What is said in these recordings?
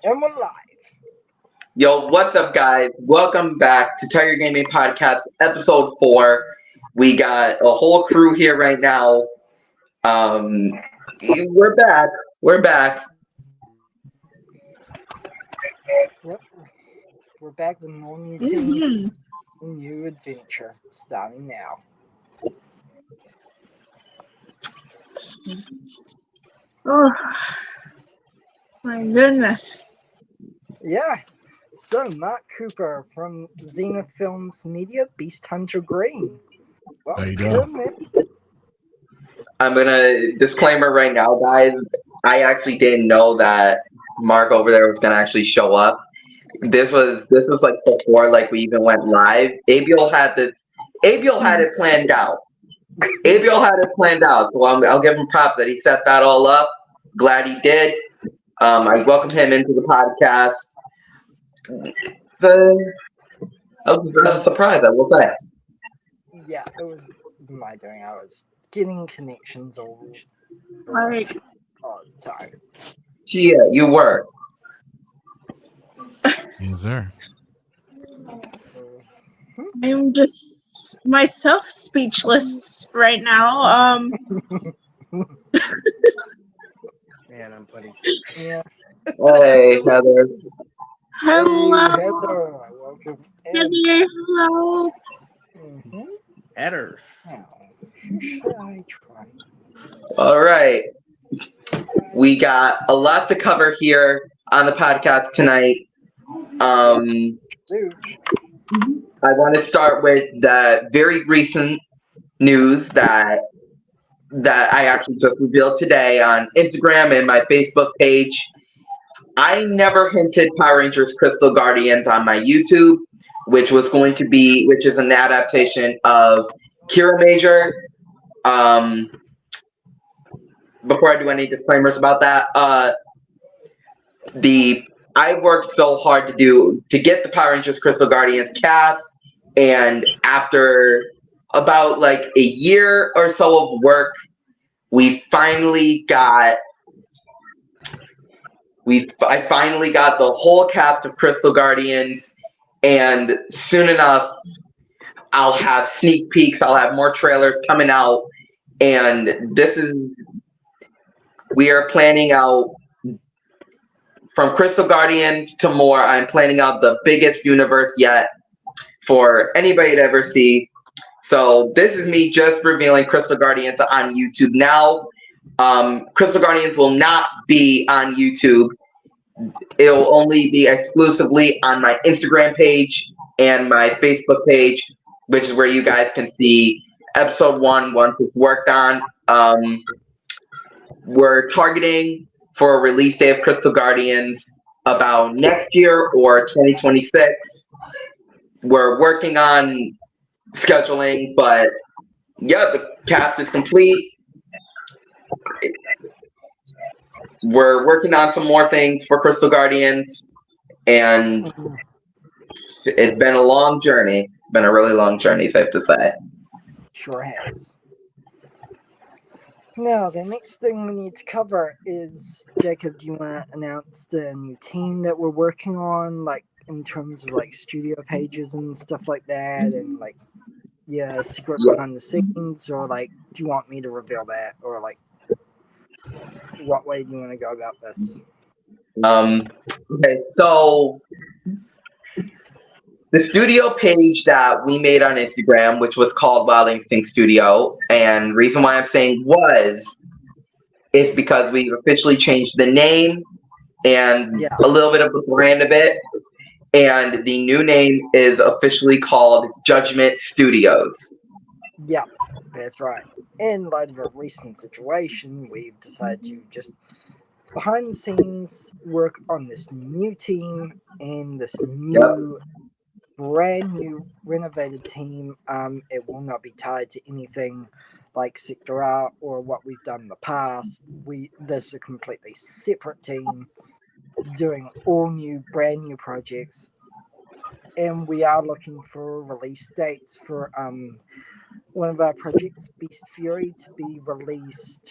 And we're live. Yo, what's up, guys? Welcome back to Tigergaming Podcast, episode 4. We got a whole crew here right now. Um, we're back. We're back. Yep. We're back with more new team, new adventure starting now. Oh, my goodness. Yeah. So, Mark Cooper from Zenith Films Media, Beast Hunter Green. How you doing? I'm gonna disclaimer right now, guys. I actually didn't know that Mark over there was gonna actually show up. This was like before we even went live. Abiel had it planned out. Abiel had it planned out, so I'll give him props that he set that all up. Glad he did. I welcome him into the podcast. So that's a surprise, I will say. Yeah, it was my doing. I was getting connections all Like, the time. Yeah, you were. Yes, sir. I'm just myself speechless right now. Man, I'm putting. Yeah. Hey, Heather. Hello, Hey, Heather. Welcome. Heather. Hello. Mm-hmm. Header. Now, who should I try? All right. We got a lot to cover here on the podcast tonight. Dude. I want to start with the very recent news that I actually just revealed today on Instagram and my Facebook page. I never hinted Power Rangers Crystal Guardians on my YouTube, which is an adaptation of Kira Major. Before I do any disclaimers about that, I worked so hard to get the Power Rangers Crystal Guardians cast, and after about a year or so of work, I finally got the whole cast of Crystal Guardians, and soon enough I'll have sneak peeks, I'll have more trailers coming out, and we are planning out from Crystal Guardians to more. I'm planning out the biggest universe yet for anybody to ever see. So this is me just revealing Crystal Guardians on YouTube now. Crystal Guardians will not be on YouTube. It'll only be exclusively on my Instagram page and my Facebook page, which is where you guys can see episode 1 once it's worked on. We're targeting for a release day of Crystal Guardians about next year or 2026. We're working on scheduling, but yeah, the cast is complete. We're working on some more things for Crystal Guardians, and it's been a long journey. It's been a really long journey, safe to say. Sure has. Now, the next thing we need to cover is, Jacob, do you want to announce the new team that we're working on, in terms of, studio pages and stuff like that, and, secret behind the scenes, or, do you want me to reveal that, or, what way do you want to go about this? Okay, so the studio page that we made on Instagram, which was called Wild Instinct Studio, and reason why I'm saying is because we officially changed the name and a little bit of the brand of it, and the new name is officially called Judgment Studios. Yeah, that's right. In light of a recent situation, we've decided to just behind the scenes work on this new team and this new brand new renovated team. It will not be tied to anything like Sector R or what we've done in the past. This is a completely separate team doing all new, brand new projects, and we are looking for release dates for one of our projects, Beast Fury, to be released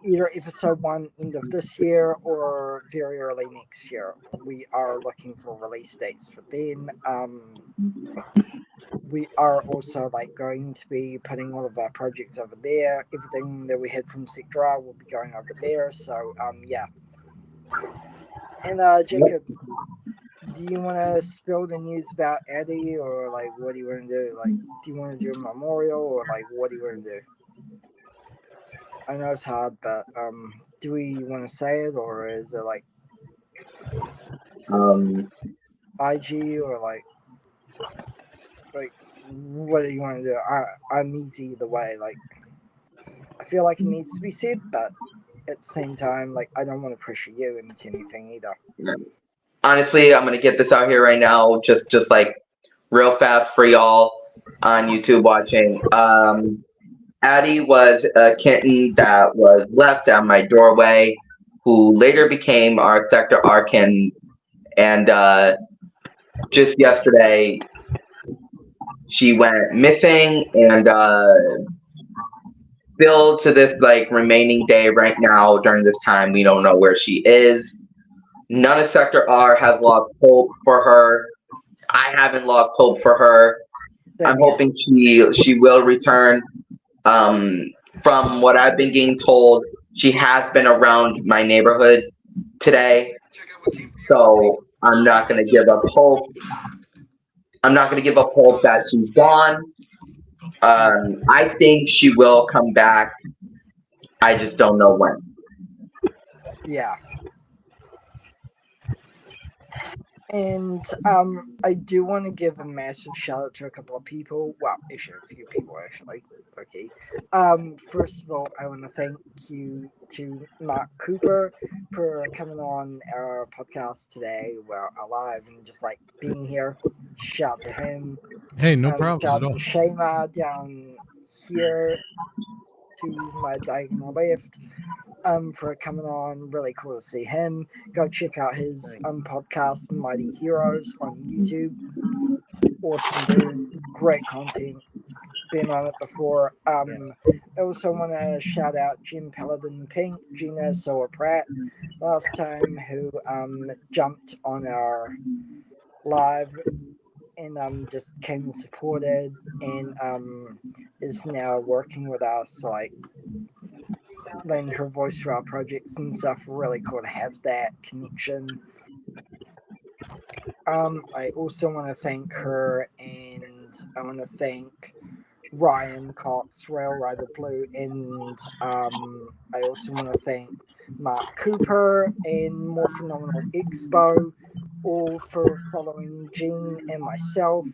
either episode 1 end of this year or very early next year. We are looking for release dates for then. We are also like going to be putting all of our projects over there. Everything that we had from Sector R will be going over there. So yeah. And Jacob, do you want to spill the news about Eddie, or like what do you want to do? Like, do you want to do a memorial, or like what do you want to do? I know it's hard, but do we want to say it, or is it like IG, or like what do you want to do? I'm easy either way. Like, I feel like it needs to be said, but at the same time, like I don't want to pressure you into anything either. Honestly, I'm gonna get this out here right now, just like real fast for y'all on YouTube watching. Addie was a kitten that was left at my doorway, who later became our Sector R kitten, and just yesterday she went missing, and still to this like remaining day right now during this time we don't know where she is. None of Sector R has lost hope for her. I haven't lost hope for her. I'm hoping she will return. From what I've been getting told, she has been around my neighborhood today. So I'm not going to give up hope. I'm not going to give up hope that she's gone. I think she will come back. I just don't know when. Yeah. And I do want to give a massive shout out to a couple of people. Well, actually, a few people, actually. Okay. First of all, I want to thank you to Mark Cooper for coming on our podcast today. Well, alive and just like being here. Shout to him. Hey, no problems shout at all. to Shayma down here to my diagonal left. For coming on. Really cool to see him. Go check out his podcast, Mighty Heroes, on YouTube. Awesome dude. Great content. Been on it before. I also want to shout out Jim Paladin Pink, Gina Soa Pratt, last time, who jumped on our live and just came and supported, and is now working with us, like lend her voice to our projects and stuff. Really cool to have that connection. I also want to thank her, and I want to thank Ryan Cox, Rail Rider Blue, and I also want to thank Mark Cooper and More Phenomenal Expo, all for following Jean and myself.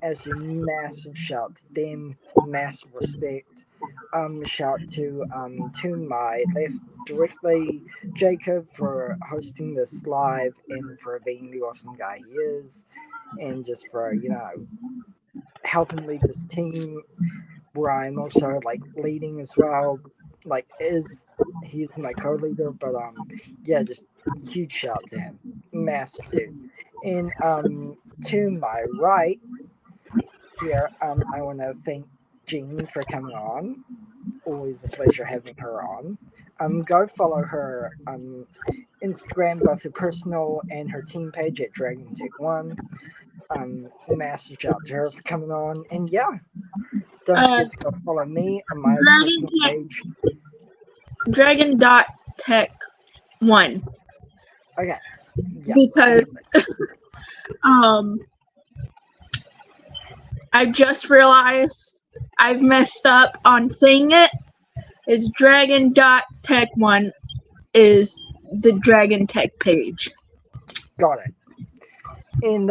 As a massive shout to them, massive respect. Shout to my left directly, Jacob, for hosting this live and for being the awesome guy he is, and just for helping lead this team, where I'm also like leading as well. Like he's my co-leader, but yeah, just huge shout to him, massive dude. And to my right here, I want to thank Jean for coming on. Always a pleasure having her on. Go follow her Instagram, both her personal and her team page at Dragon Tech One. Massive shout to her for coming on. And yeah, don't forget to go follow me on my personal page. Dragon.tech1. Okay. Yeah. Because I just realized I've messed up on saying it. It's Dragon.tech1 is the Dragon Tech page. Got it. And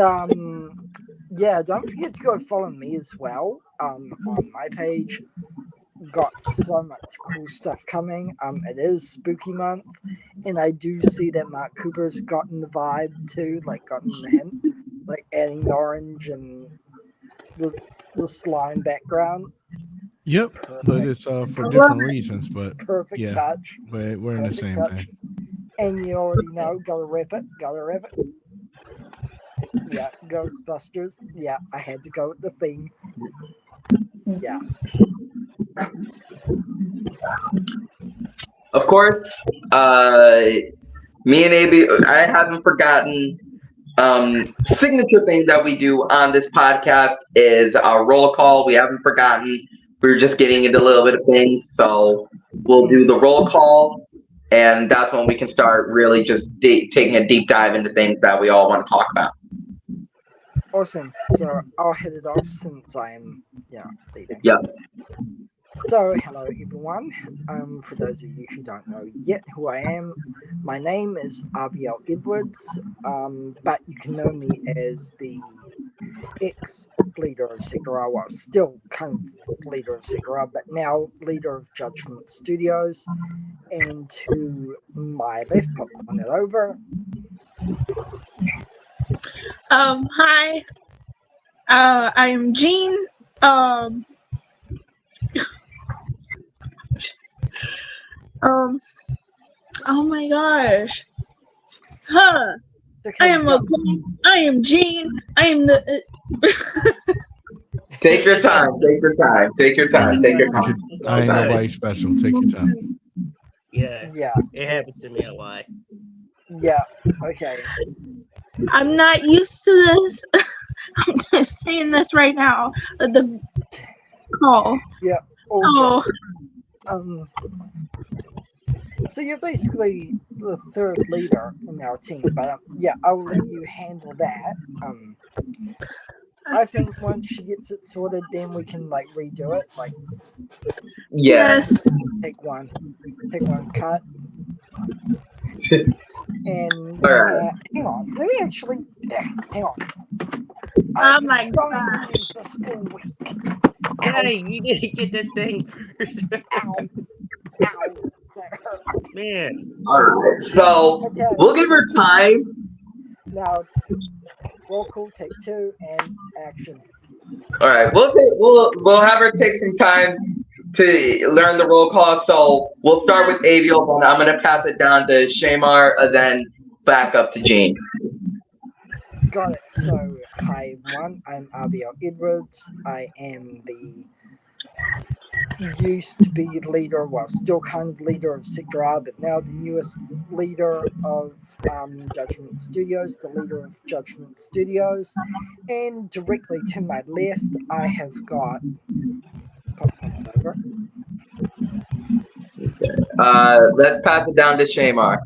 yeah, don't forget to go follow me as well on my page. Got so much cool stuff coming. It is spooky month, and I do see that Mark Cooper's gotten the vibe too, like gotten the hint, like adding the orange and the slime background. Yep, perfect. But it's for different reasons. But perfect yeah, touch. But we're in the same thing. And you already know, gotta rip it. Yeah, Ghostbusters. Yeah, I had to go with the theme. Yeah. of course, me and AB, I haven't forgotten. Signature thing that we do on this podcast is our roll call. We haven't forgotten. We were just getting into a little bit of things, so we'll do the roll call, and that's when we can start really just taking a deep dive into things that we all want to talk about. Awesome. So I'll head it off since I am, leading. Yeah. So, hello everyone. For those of you who don't know yet who I am, my name is RBL Edwards, but you can know me as the ex-leader of Sector R, well, still kind of leader of Sector R, but now leader of Judgment Studios. And to my left, pop on it over. Hi. I am Jean. Oh my gosh. Huh. I am Jean. I am the. Take your time. Take your time. Take your time. Take your time. I ain't nobody special. Take your time. Yeah. It happens to me a lot. Yeah. Okay. I'm not used to this. I'm just saying this right now. The call. Yeah. So. So you're basically the third leader in our team, but I'll let you handle that. I think once she gets it sorted, then we can redo it. Yes. Take one cut. And hang on, let me actually hang on. Oh my god! Hey, you need to get this thing first. Ow. Man. All right, so we'll give her time. Now, roll call, take 2, and action. All right, we'll have her take some time to learn the roll call. So we'll start with Aviel, and I'm gonna pass it down to Shamar, and then back up to Jean. Got it. So, hi everyone, I'm RBL Edwards. I am the used to be leader, well, still kind of leader of Sector R, but now the newest leader of Judgment Studios, the leader of Judgment Studios. And directly to my left, I have got. Pop on over. Let's pass it down to Shamar.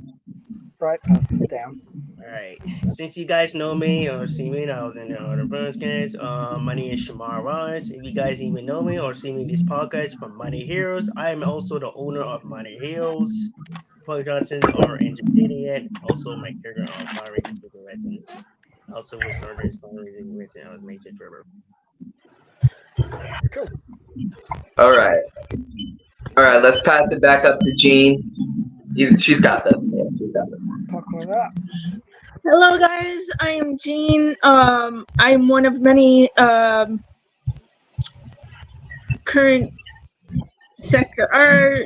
Right, passing it down. Alright. Since you guys know me or see me, I was in the other broadcast. My name is Shamar Ross. If you guys even know me or see me in this podcast from Money Heroes, I am also the owner of Money Heroes. Paul Johnson or Intermediate, also my character on Power Rangers Super Legend. Also was started as Power Rangers Legend of Mason Trevor. Cool. All right, let's pass it back up to Jean. She's got this. Yeah, she's got this. Pop on up. Hello guys, I am Jean. I'm one of many current Sector R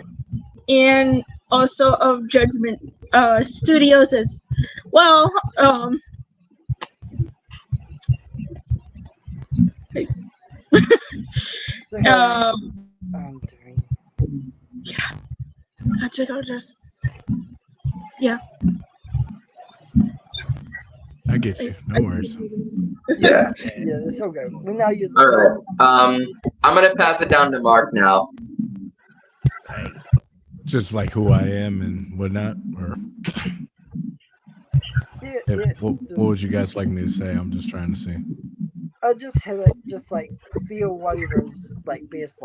and also of Judgment Studios as well. I'm doing. Yeah. I get you. No worries. Yeah. Yeah, that's all good. We know you. All right. I'm gonna pass it down to Mark now. Just like who I am and whatnot, or what would you guys like me to say? I'm just trying to see. I just have it, just feel whatever's best,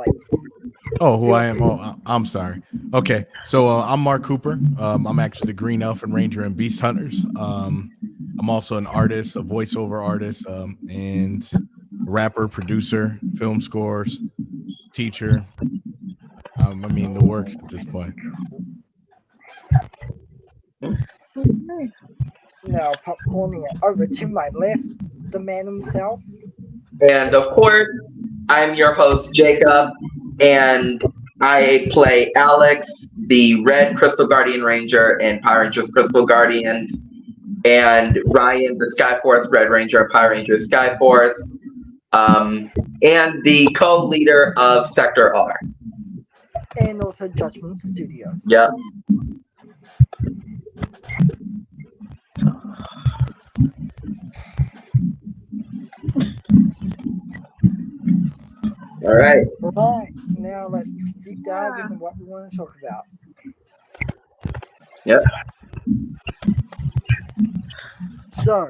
Oh, who I am? Oh, I'm sorry. Okay, so I'm Mark Cooper. I'm actually the Green Elfin Ranger in Beast Hunters. I'm also an artist, a voiceover artist, and rapper, producer, film scores, teacher. I mean, the works at this point. Now, popcorning it over to my left, the man himself. And of course, I'm your host, Jacob, and I play Alex, the Red Crystal Guardian Ranger in Power Rangers Crystal Guardians, and Ryan, the Skyforce Red Ranger of Power Rangers Skyforce, and the co-leader of Sector R. and also Judgment Studios. Yep. All right. Alright, now let's deep dive into what we want to talk about. Yep. So,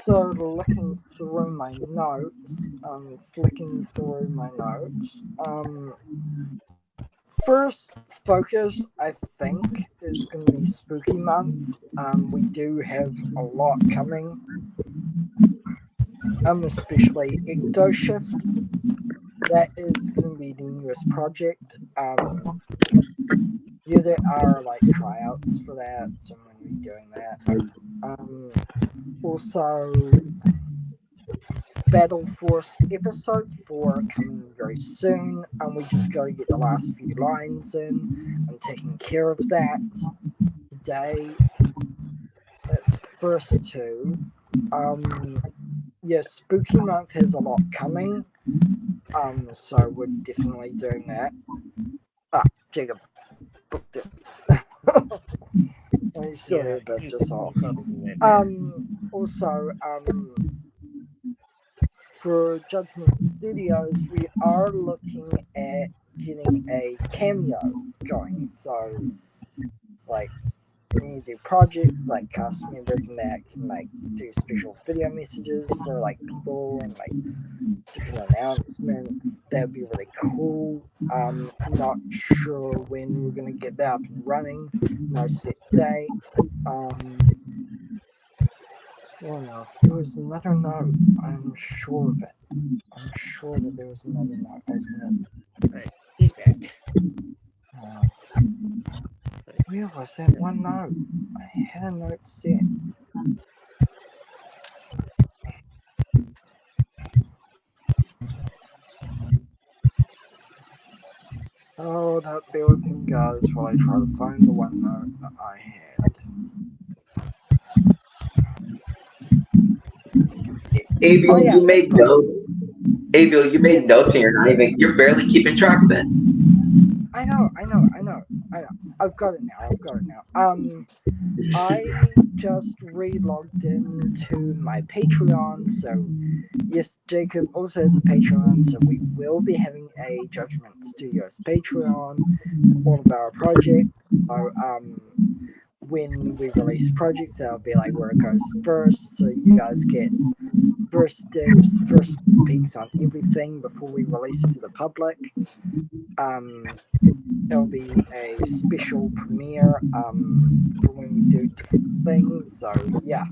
so looking through my notes, flicking through my notes, first focus, I think, is going to be Spooky Month. We do have a lot coming, especially Ecto Shift. That is going to be the newest project. Yeah, there are like tryouts for that, so I'm going to be doing that. Also, Battle Force Episode 4 coming very soon, and we just got to get the last few lines in. I'm taking care of that today. That's the first two. Yes, Spooky Month has a lot coming, so we're definitely doing that. Jacob booked it. He's still here, but just off. Also, for Judgment Studios, we are looking at getting a cameo going. So, like, when you do projects like cast members and that can like do special video messages for like people and like different announcements, that would be really cool. Not sure when we're gonna get that up and running. No set date. What else? There was another note. I'm sure of it. I'm sure that there was another note. I was gonna. Right, he's back. Where was that one note? I had a note set. Oh, that bear with me, guys, while I try to find the one note that I had. Abiel, yeah, you made that's right. notes. Abiel, you made Yes. notes and you're barely keeping track of it. I know. I've got it now. I just re-logged into my Patreon, so yes, Jacob also has a Patreon, so we will be having a Judgment Studios Patreon for all of our projects. So, when we release projects, that'll be like where it goes first, so you guys get first dibs, first peeks on everything before we release it to the public. There'll be a special premiere for when we do different things, so yeah,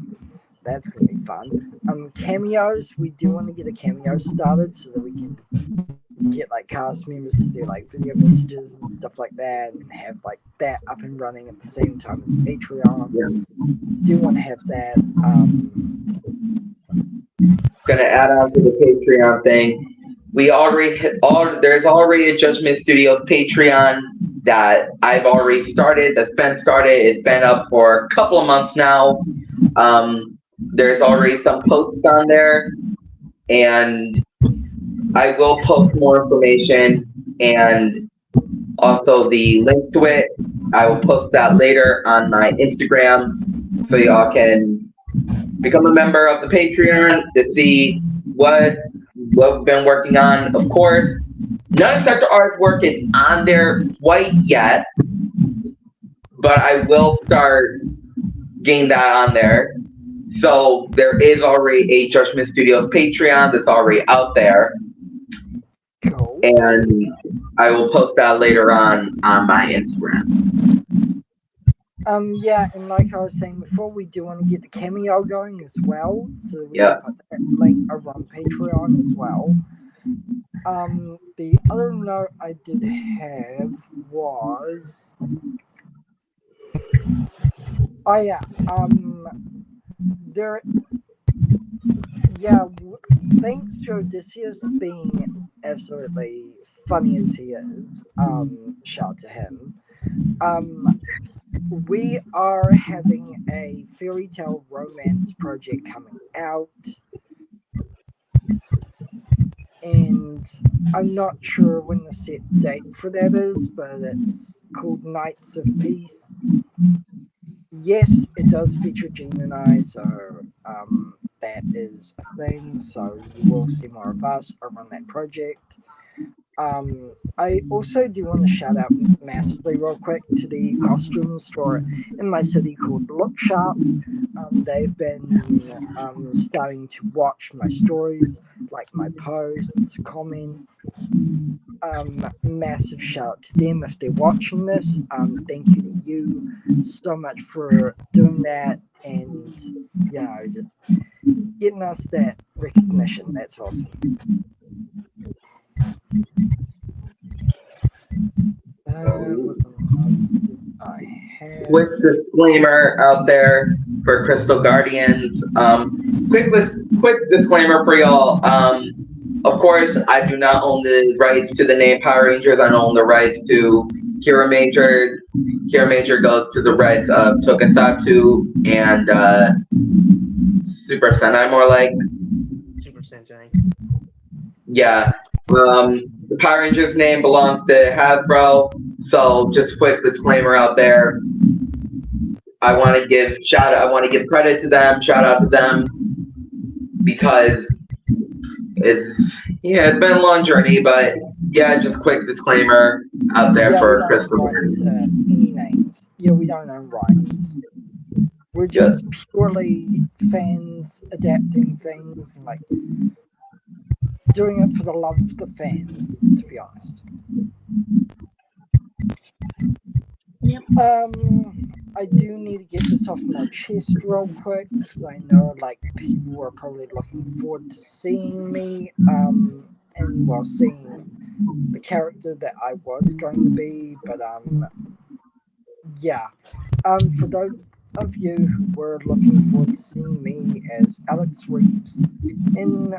that's gonna be fun. Cameos, we do want to get a cameo started so that we can get like cast members to do like video messages and stuff like that, and have like that up and running at the same time as Patreon. Yeah. Do want to have that. Gonna add on to the Patreon thing. We already there's already a Judgment Studios Patreon that I've already started. That's been started. It's been up for a couple of months now. There's already some posts on there, and I will post more information and also the link to it. I will post that later on my Instagram, so y'all can become a member of the Patreon to see what we've been working on. Of course, none of Sector Art's work is on there quite yet, but I will start getting that on there. So there is already a Judgment Studios Patreon that's already out there. Cool. And I will post that later on my Instagram. Yeah, and like I was saying before, we do want to get the cameo going as well, so we Yeah. can put that link over on Patreon as well. The other note I did have was, thanks to Odysseus being absolutely funny as he is, shout out to him. We are having a fairy tale romance project coming out. and I'm not sure when the set date for that is, but it's called Knights of Peace. Yes, it does feature Gene and I, so that is a thing. So you will see more of us over on that project. I also do want to shout out massively real quick to the costume store in my city called Look Sharp. They've been starting to watch my stories, like my posts, comment. Massive shout out to them if they're watching this. Thank you to you so much for doing that, and just getting us that recognition. That's awesome. What else did I have? Quick disclaimer out there for Crystal Guardians. Quick disclaimer for y'all. Of course, I do not own the rights to the name Power Rangers. I don't own the rights to Kira Major. Kira Major goes to the rights of Tokusatsu and Super Sentai, more like. Super Sentai. Yeah. The Power Rangers name belongs to Hasbro. So just quick disclaimer out there. I want to give credit to them, shout out to them, because it's been a long journey, but just quick disclaimer out there for Crystal. Any names? Yeah, we don't own rights. We're just purely fans adapting things and like doing it for the love of the fans, to be honest. Yep. I do need to get this off my chest real quick because I know like people are probably looking forward to seeing me and seeing the character that I was going to be, but for those of you who were looking forward to seeing me as Alex Reeves in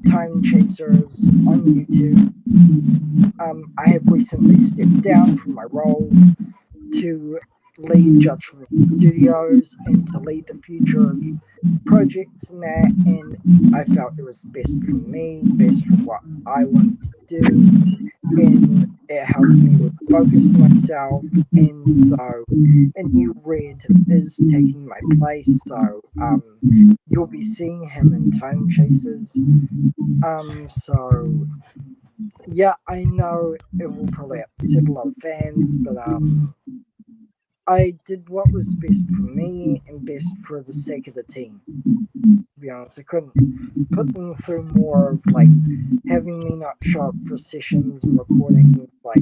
Time Chasers on YouTube, I have recently stepped down from my role to lead Judgment Studios and to lead the future of projects and that, and I felt it was best for me, best for what I want to do, and it helps me with focus myself, and so a new Red is taking my place, so you'll be seeing him in Time Chasers. I know it will probably upset a lot of fans, but I did what was best for me and best for the sake of the team. To be honest, I couldn't put them through more of like having me not show up for sessions and recordings, like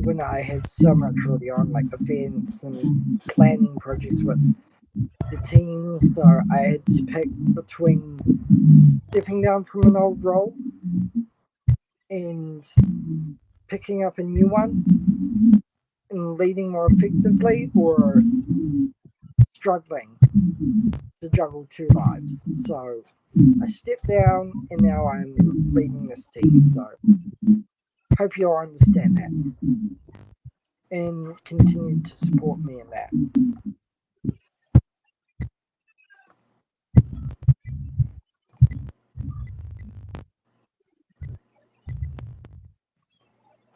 when I had so much early on, like events and planning projects with the team. So I had to pick between stepping down from an old role and picking up a new one and leading more effectively, or struggling to juggle two lives. So I stepped down and now I'm leading this team. So hope you all understand that and continue to support me in that.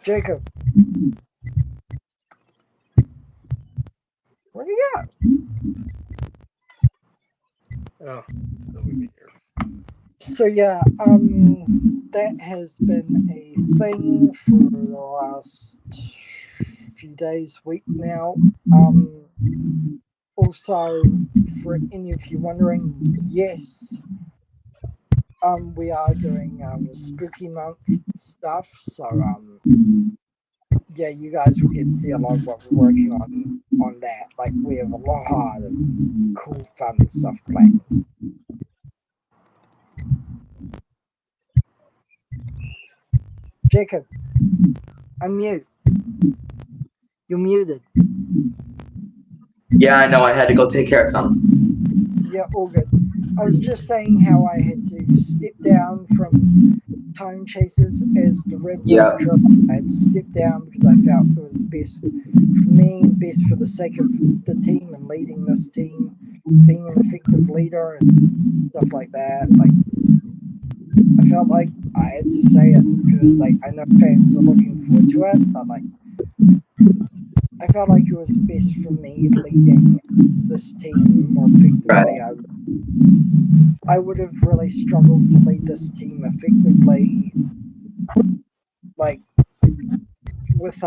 Jacob, where'd you go? Oh, over here. So that has been a thing for the last few days, week now. Also, for any of you wondering, yes, we are doing spooky month stuff. So you guys will get to see a lot of what we're working on that. Like we have a lot of cool, fun stuff planned. Jacob, unmute. You're muted. Yeah, I know. I had to go take care of something. Yeah, all good. I was just saying how I had to step down from Time Chasers as the Red Ranger. I had to step down because I felt it was best for me, best for the sake of the team and leading this team, being an effective leader and stuff like that. Like, I felt like I had to say it because like I know fans are looking forward to it, but like I felt like it was best for me leading this team more effectively. Right. I would have really struggled to lead this team effectively, like with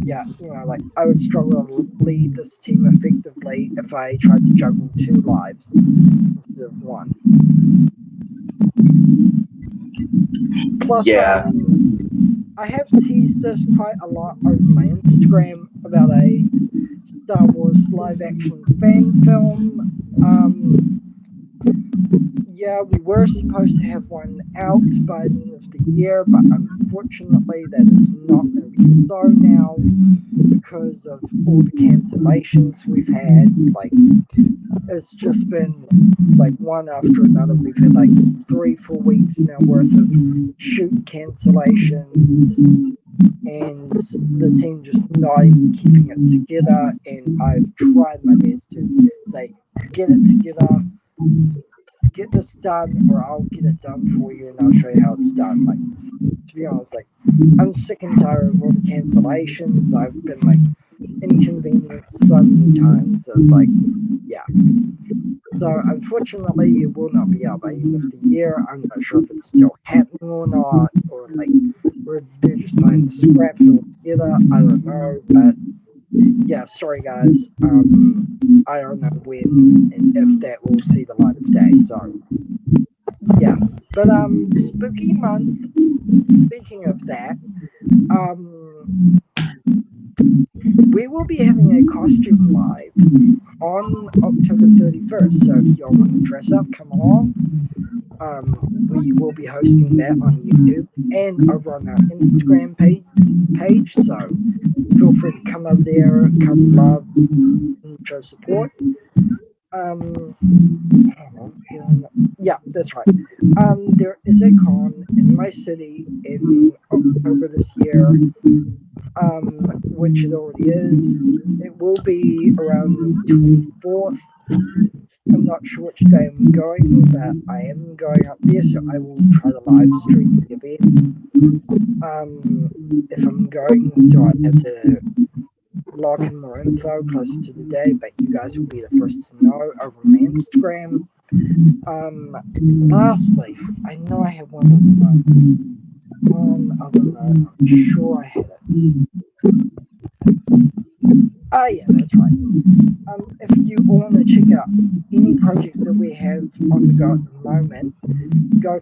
yeah, you know, like I would struggle to lead this team effectively if I tried to juggle two lives instead of one. Plus, Yeah. I have teased this quite a lot on my Instagram about a Star Wars live action fan film. Yeah, we were supposed to have one out by the end of the year, but unfortunately, that is not going to be so now because of all the cancellations we've had. Like, it's just been like one after another. We've had like 3-4 weeks now worth of shoot cancellations, and the team just not even keeping it together. And I've tried my best to say, get it together, get this done, or I'll get it done for you, and I'll show you how it's done. Like, to be honest, like, I'm sick and tired of all the cancellations. I've been like inconvenienced so many times. So it's like, yeah. So unfortunately, it will not be out by the end of the year. I'm not sure if it's still happening or not, or like they're just trying to scrap it all together. I don't know, but yeah, sorry guys. I don't know when and if that will see the light of day. So yeah, but spooky month. Speaking of that, we will be having a costume live on October 31st. So if y'all want to dress up, come along. We will be hosting that on YouTube and over on our Instagram page. So feel free to come over there, come love, and show support. Yeah, that's right. There is a con in my city in October this year, which it already is. It will be around the 24th. I'm not sure which day I'm going, but I am going up there, so I will try to live stream the event. If I'm going, so I have to log in more info closer to the day, but you guys will be the first to know over my Instagram. Lastly, I know I have one other note. I'm sure I had it. Ah, yeah, that's right. If you want to check out any projects that we have on the go at the moment, go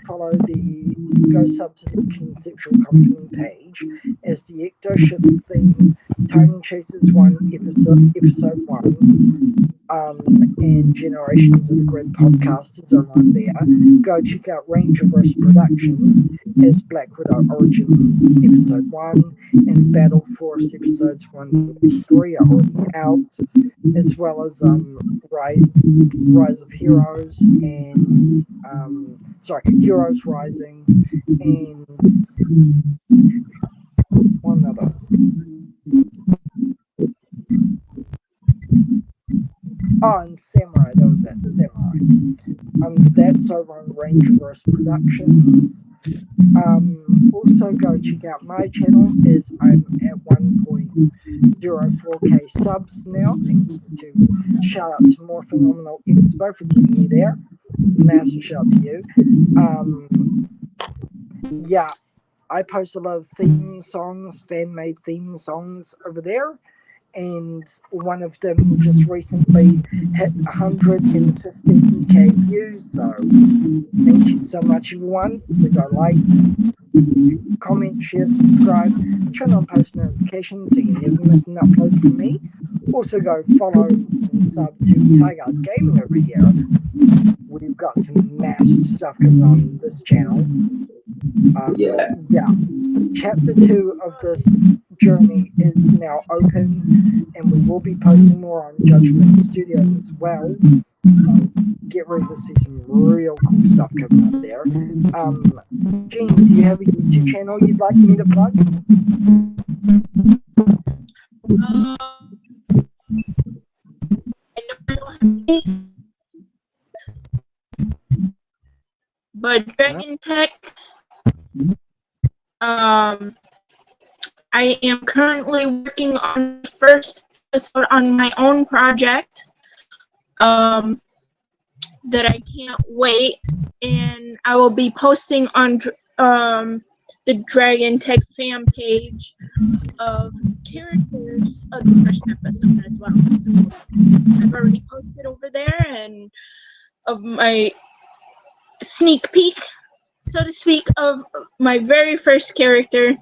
sub to the Conceptual Company page as the Ecto Shift theme, Time Chasers 1, episode 1, and Generations of the Grid podcasters are on there. Go check out Rangerverse Productions as Black Widow Origins episode 1 and Battle Force episodes 1 and 3 are already out, as well as Rise of Heroes and Heroes Rising and one other. Oh, and Samurai, that was it, Samurai. That's over on Rangerverse Productions. Also go check out my channel as I'm at 1.04k subs now. Thanks to shout out to More Phenomenal Expo for getting me there. Massive shout out to you. Yeah, I post a lot of theme songs, fan-made theme songs over there. And one of them just recently hit 115k views. So thank you so much, everyone. So go like, comment, share, subscribe, turn on post notifications so you never miss an upload from me. Also go follow and sub to Tigergaming over here. We've got some massive stuff coming on this channel. Yeah. Chapter 2 of this journey is now open, and we will be posting more on Judgment Studios as well. So get ready to see some real cool stuff coming up there. Gene, do you have a YouTube channel you'd like me to plug? But Dragon Tech, I am currently working on the first episode on my own project. That I can't wait, and I will be posting on the Dragon Tech fan page of characters of the first episode as well. So I've already posted over there, and of my sneak peek, so to speak, of my very first character.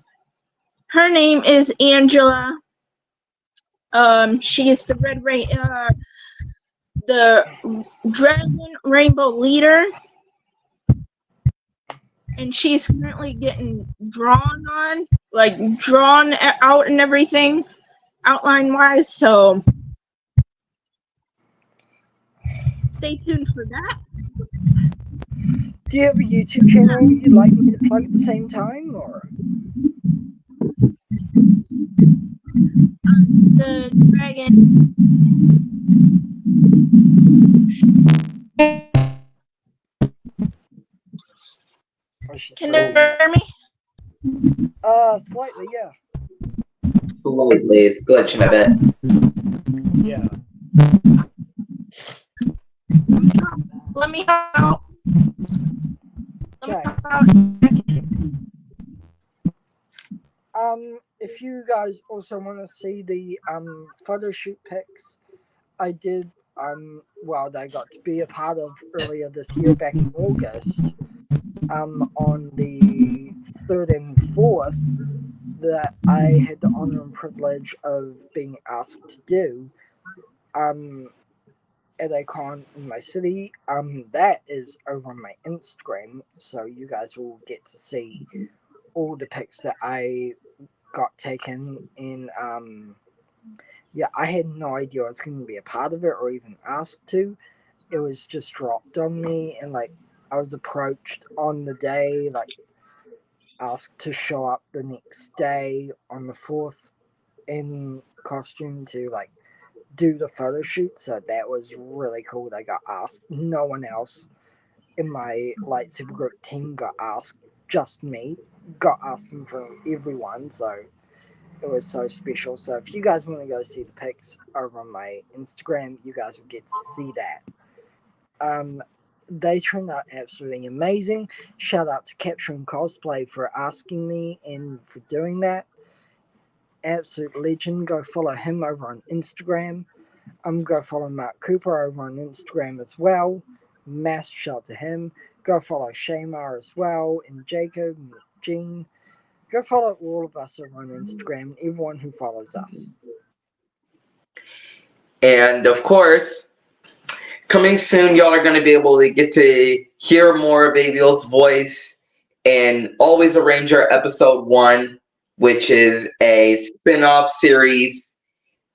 Her name is Angela. She is the the Dragon Rainbow leader, and she's currently getting drawn out and everything, outline wise. So stay tuned for that. Do you have a YouTube channel you'd like me to plug at the same time, or? The Dragon. Can you hear me? Slightly, yeah. Slightly, it's glitching a bit. Yeah. Let me out. Okay. If you guys also want to see the photo shoot pics I did, they got to be a part of earlier this year back in August, on the 3rd and 4th, that I had the honor and privilege of being asked to do, at a con in my city. That is over on my Instagram, so you guys will get to see all the pics that I got taken in. I had no idea I was going to be a part of it or even asked to. It was just dropped on me, and I was approached on the day, asked to show up the next day on the 4th in costume to do the photo shoot. So that was really cool. I got asked. No one else in my lightsaber group team got asked. Just me got asking from everyone. So it was so special. So if you guys want to go see the pics over on my Instagram, you guys will get to see that. They turned out absolutely amazing. Shout out to Capturing Cosplay for asking me and for doing that. Absolute legend. Go follow him over on Instagram. Go follow Mark Cooper over on Instagram as well. Mass shout to him. Go follow Shamar as well, and Jacob and Jean. Go follow all of us over on Instagram, everyone who follows us. And of course, coming soon, y'all are going to be able to get to hear more of Abiel's voice in Always a Ranger Episode 1, which is a spin-off series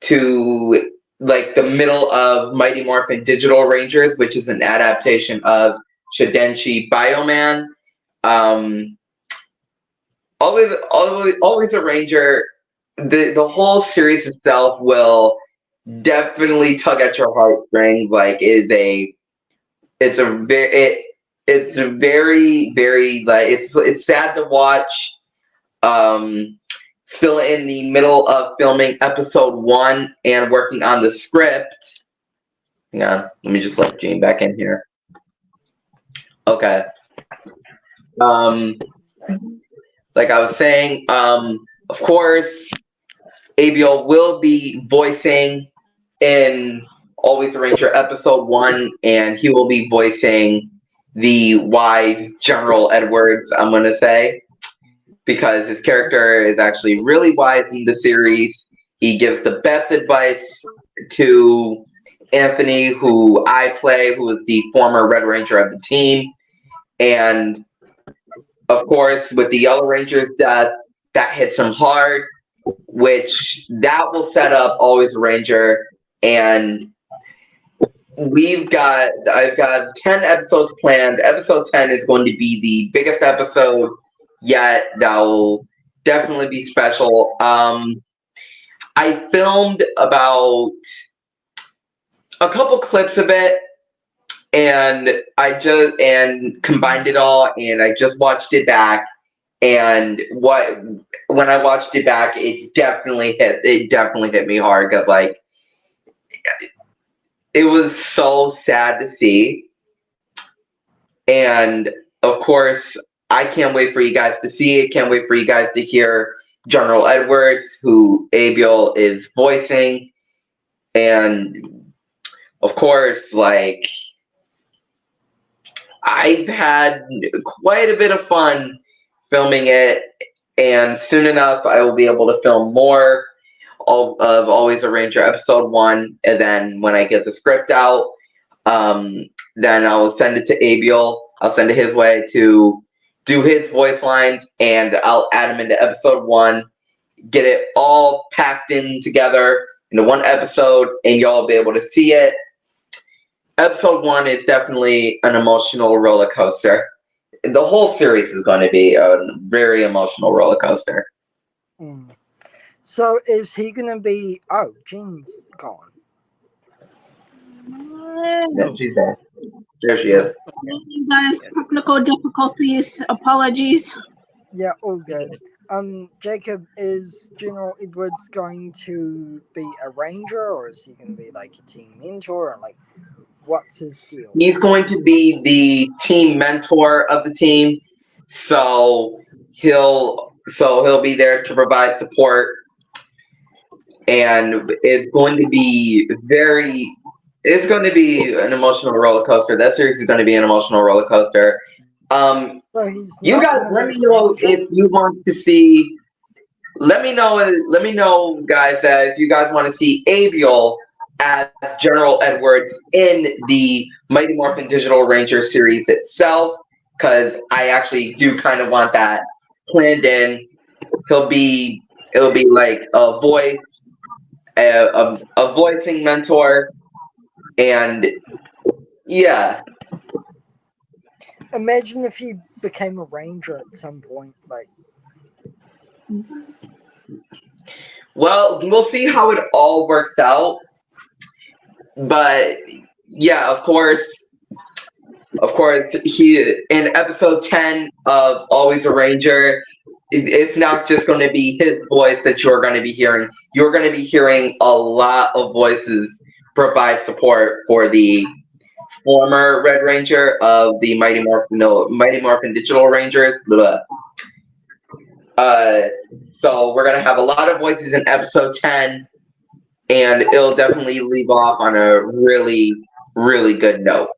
to the middle of Mighty Morphin Digital Rangers, which is an adaptation of Shidenshi Bioman. Always a Ranger. The whole series itself will definitely tug at your heartstrings. It's sad to watch. Still in the middle of filming episode 1 and working on the script. Hang on, let me just let Gene back in here. Okay. Like I was saying, of course, Abiel will be voicing in Always a Ranger Episode 1, and he will be voicing the wise General Edwards, I'm going to say, because his character is actually really wise in the series. He gives the best advice to Anthony, who I play, who is the former Red Ranger of the team. And, of course, with the Yellow Ranger's death, that hits him hard, which that will set up Always a Ranger. And I've got 10 episodes planned. Episode 10 is going to be the biggest episode yet. That will definitely be special. I filmed about a couple clips of it, and I combined it all, and I just watched it back. And when I watched it back, it definitely hit me hard because like it was so sad to see. And of course, I can't wait for you guys to see it. Can't wait for you guys to hear General Edwards, who Abiel is voicing. And of course, like I've had quite a bit of fun filming it, and soon enough I will be able to film more of Always a Ranger episode 1, and then when I get the script out, then I will send it to Abiel. I'll send it his way to do his voice lines, and I'll add them into episode 1, get it all packed in together into one episode, and y'all will be able to see it. Episode 1 is definitely an emotional roller coaster. The whole series is going to be a very emotional roller coaster. Mm. So is he gonna be? Oh, Jean's gone. Yeah, she's there. There she is. Sorry, guys, technical difficulties. Apologies. Yeah, all good. Jacob, is General Edwards going to be a ranger, or is he going to be like a team mentor, or like what's his deal? He's going to be the team mentor of the team, so he'll be there to provide support, and it's going to be an emotional roller coaster. That series is going to be an emotional roller coaster. So he's You not guys, gonna let be me know ranger? if you want to see. Let me know, guys, that if you guys want to see Abiel as General Edwards in the Mighty Morphin Digital Ranger series itself, because I actually do kind of want that planned in. It'll be like a voice, a voicing mentor, and yeah. Imagine if he became a ranger at some point, like. Well, we'll see how it all works out. But yeah, of course, he in episode 10 of Always a Ranger, it's not just going to be his voice that you're going to be hearing. You're going to be hearing a lot of voices provide support for the former Red Ranger of the Mighty Morphin Digital Rangers. Blah. So we're going to have a lot of voices in episode 10, and it'll definitely leave off on a really, really good note.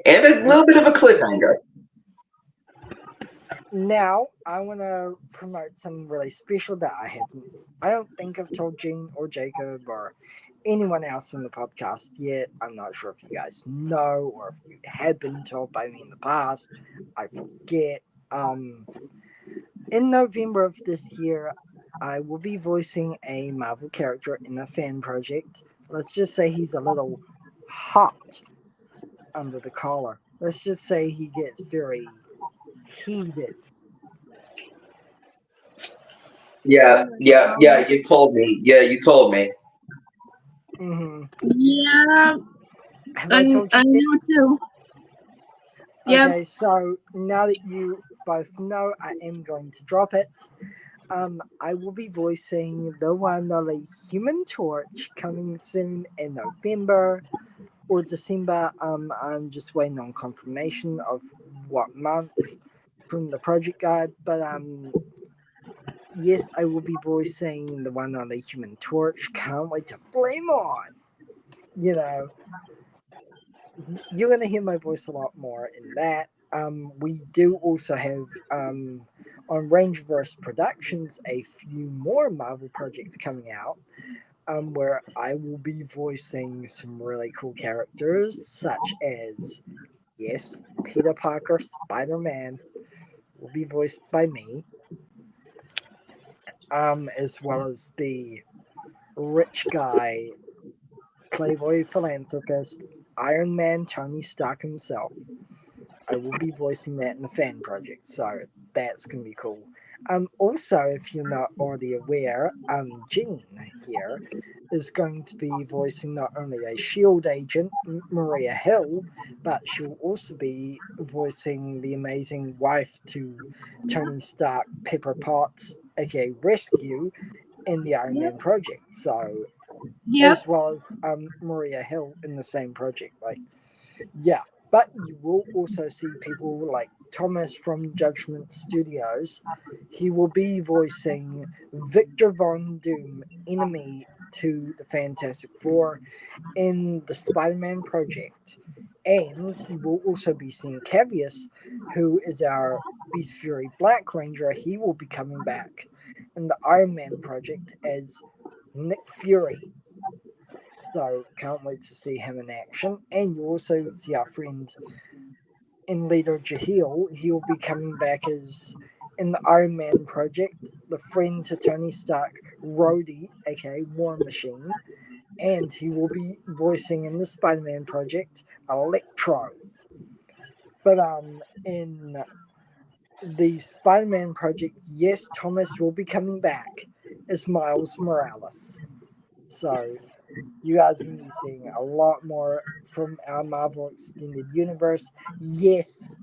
And a little bit of a cliffhanger. Now, I want to promote something really special that I don't think I've told Jean or Jacob or anyone else in the podcast yet. I'm not sure if you guys know or if you have been told by me in the past. I forget. In November of this year, I will be voicing a Marvel character in a fan project. Let's just say he's a little hot under the collar. Let's just say he gets very heated. Yeah, you told me. Mm-hmm. Yeah, Have I told I you yet? know too. Yeah. Okay, so now that you both know, I am going to drop it. I will be voicing the one and only Human Torch coming soon in November or December. I'm just waiting on confirmation of what month from the project guide, but yes, I will be voicing the one and only Human Torch. Can't wait to flame on. You know, you're gonna hear my voice a lot more in that. We do also have on Rangeverse Productions a few more Marvel projects coming out, where I will be voicing some really cool characters, such as yes, Peter Parker, Spider-Man will be voiced by me, as well as the rich guy, playboy philanthropist, Iron Man, Tony Stark himself. I will be voicing that in the fan project, so that's gonna be cool. Also, if you're not already aware, Jean here is going to be voicing not only a Shield agent, Maria Hill, but she'll also be voicing the amazing wife to Tony Stark, Pepper Potts, aka Rescue, in the Iron Man project. So, Yep. as well as Maria Hill in the same project. Like, yeah. But you will also see people like Thomas from Judgment Studios. He will be voicing Victor Von Doom, enemy to the Fantastic Four, in the Spider-Man project. And you will also be seeing Cavius, who is our Beast Fury Black Ranger. He will be coming back in the Iron Man project as Nick Fury. So can't wait to see him in action. And you also see our friend and leader Jahil. He'll be coming back as in the Iron Man project, the friend to Tony Stark, Rhodey, aka War Machine, and he will be voicing in the Spider-Man project Electro. But in the Spider-Man project, yes, Thomas will be coming back as Miles Morales. So you guys are going to be seeing a lot more from our Marvel Extended Universe. Yes,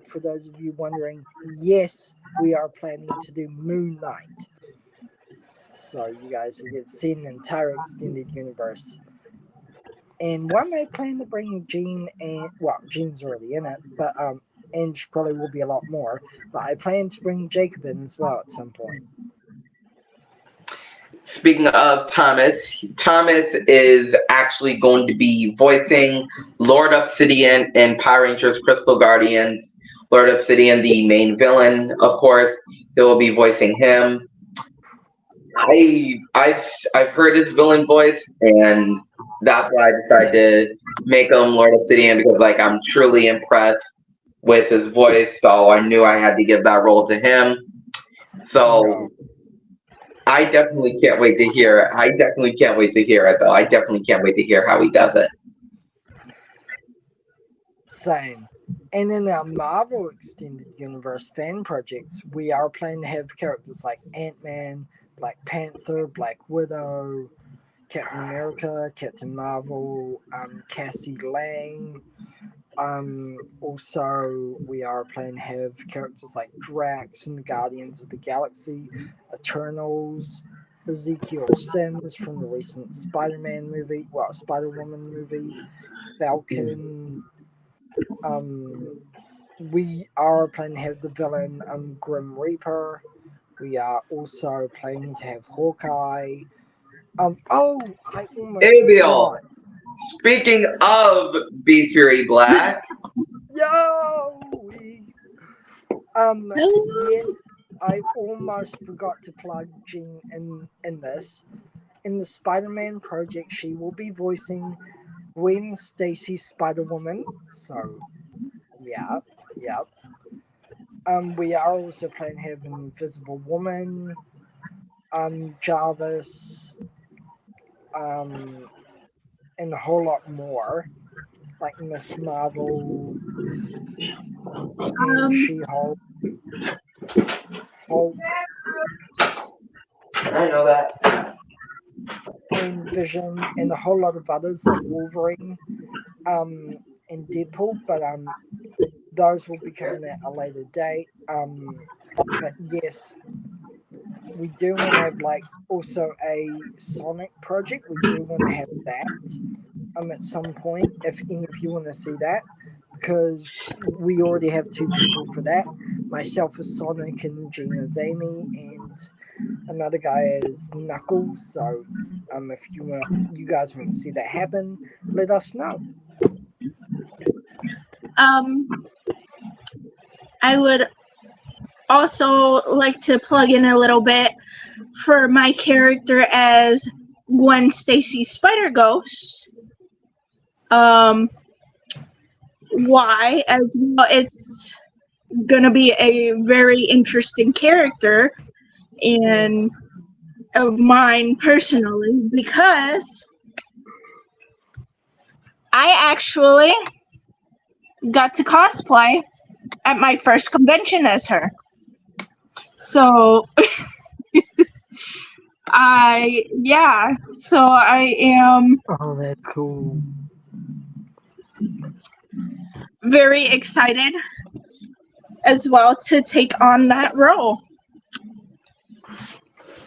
for those of you wondering, yes, we are planning to do Moon Knight. So you guys will get to see an entire Extended Universe. And one may plan to bring Jean and, well, Jean's already in it, but and she probably will be a lot more. But I plan to bring Jacob in as well at some point. Speaking of Thomas, Thomas is actually going to be voicing Lord Obsidian in Power Rangers Crystal Guardians. Lord Obsidian, the main villain, of course, he will be voicing him. I've heard his villain voice, and that's why I decided to make him Lord Obsidian, because like I'm truly impressed with his voice, so I knew I had to give that role to him. So I definitely can't wait to hear it. I definitely can't wait to hear it, though. I definitely can't wait to hear how he does it. Same. And in our Marvel Extended Universe fan projects, we are planning to have characters like Ant-Man, Black Panther, Black Widow, Captain America, Captain Marvel, Cassie Lang. Also, we are planning to have characters like Drax and the Guardians of the Galaxy, Eternals, Ezekiel Sims from the recent Spider-Man movie, well, Spider-Woman movie, Falcon. We are planning to have the villain Grim Reaper. We are also planning to have Hawkeye. I almost Abiel, forgot. speaking of Beast Fury Black, Yo! Yes, I almost forgot to plug Jean in this. In the Spider-Man project, she will be voicing Gwen Stacy Spider-Woman. So, yeah. We are also planning to have an Invisible Woman, Jarvis, and a whole lot more, like Miss Marvel and She-Hulk, Hulk, I know that. and Vision, and a whole lot of others like Wolverine, and Deadpool. But those will be coming at a later date. But yes, we do want to have like also a Sonic project. We do want to have that at some point if any of you want to see that, because we already have two people for that. Myself as Sonic and Gina as Amy, and another guy is Knuckles. So if you guys want to see that happen, let us know. I would also like to plug in a little bit for my character as Gwen Stacy Spider-Ghost. Why? As well, it's gonna be a very interesting character and of mine personally, because I actually got to cosplay at my first convention as her. So so I am Oh, that's cool. very excited as well to take on that role.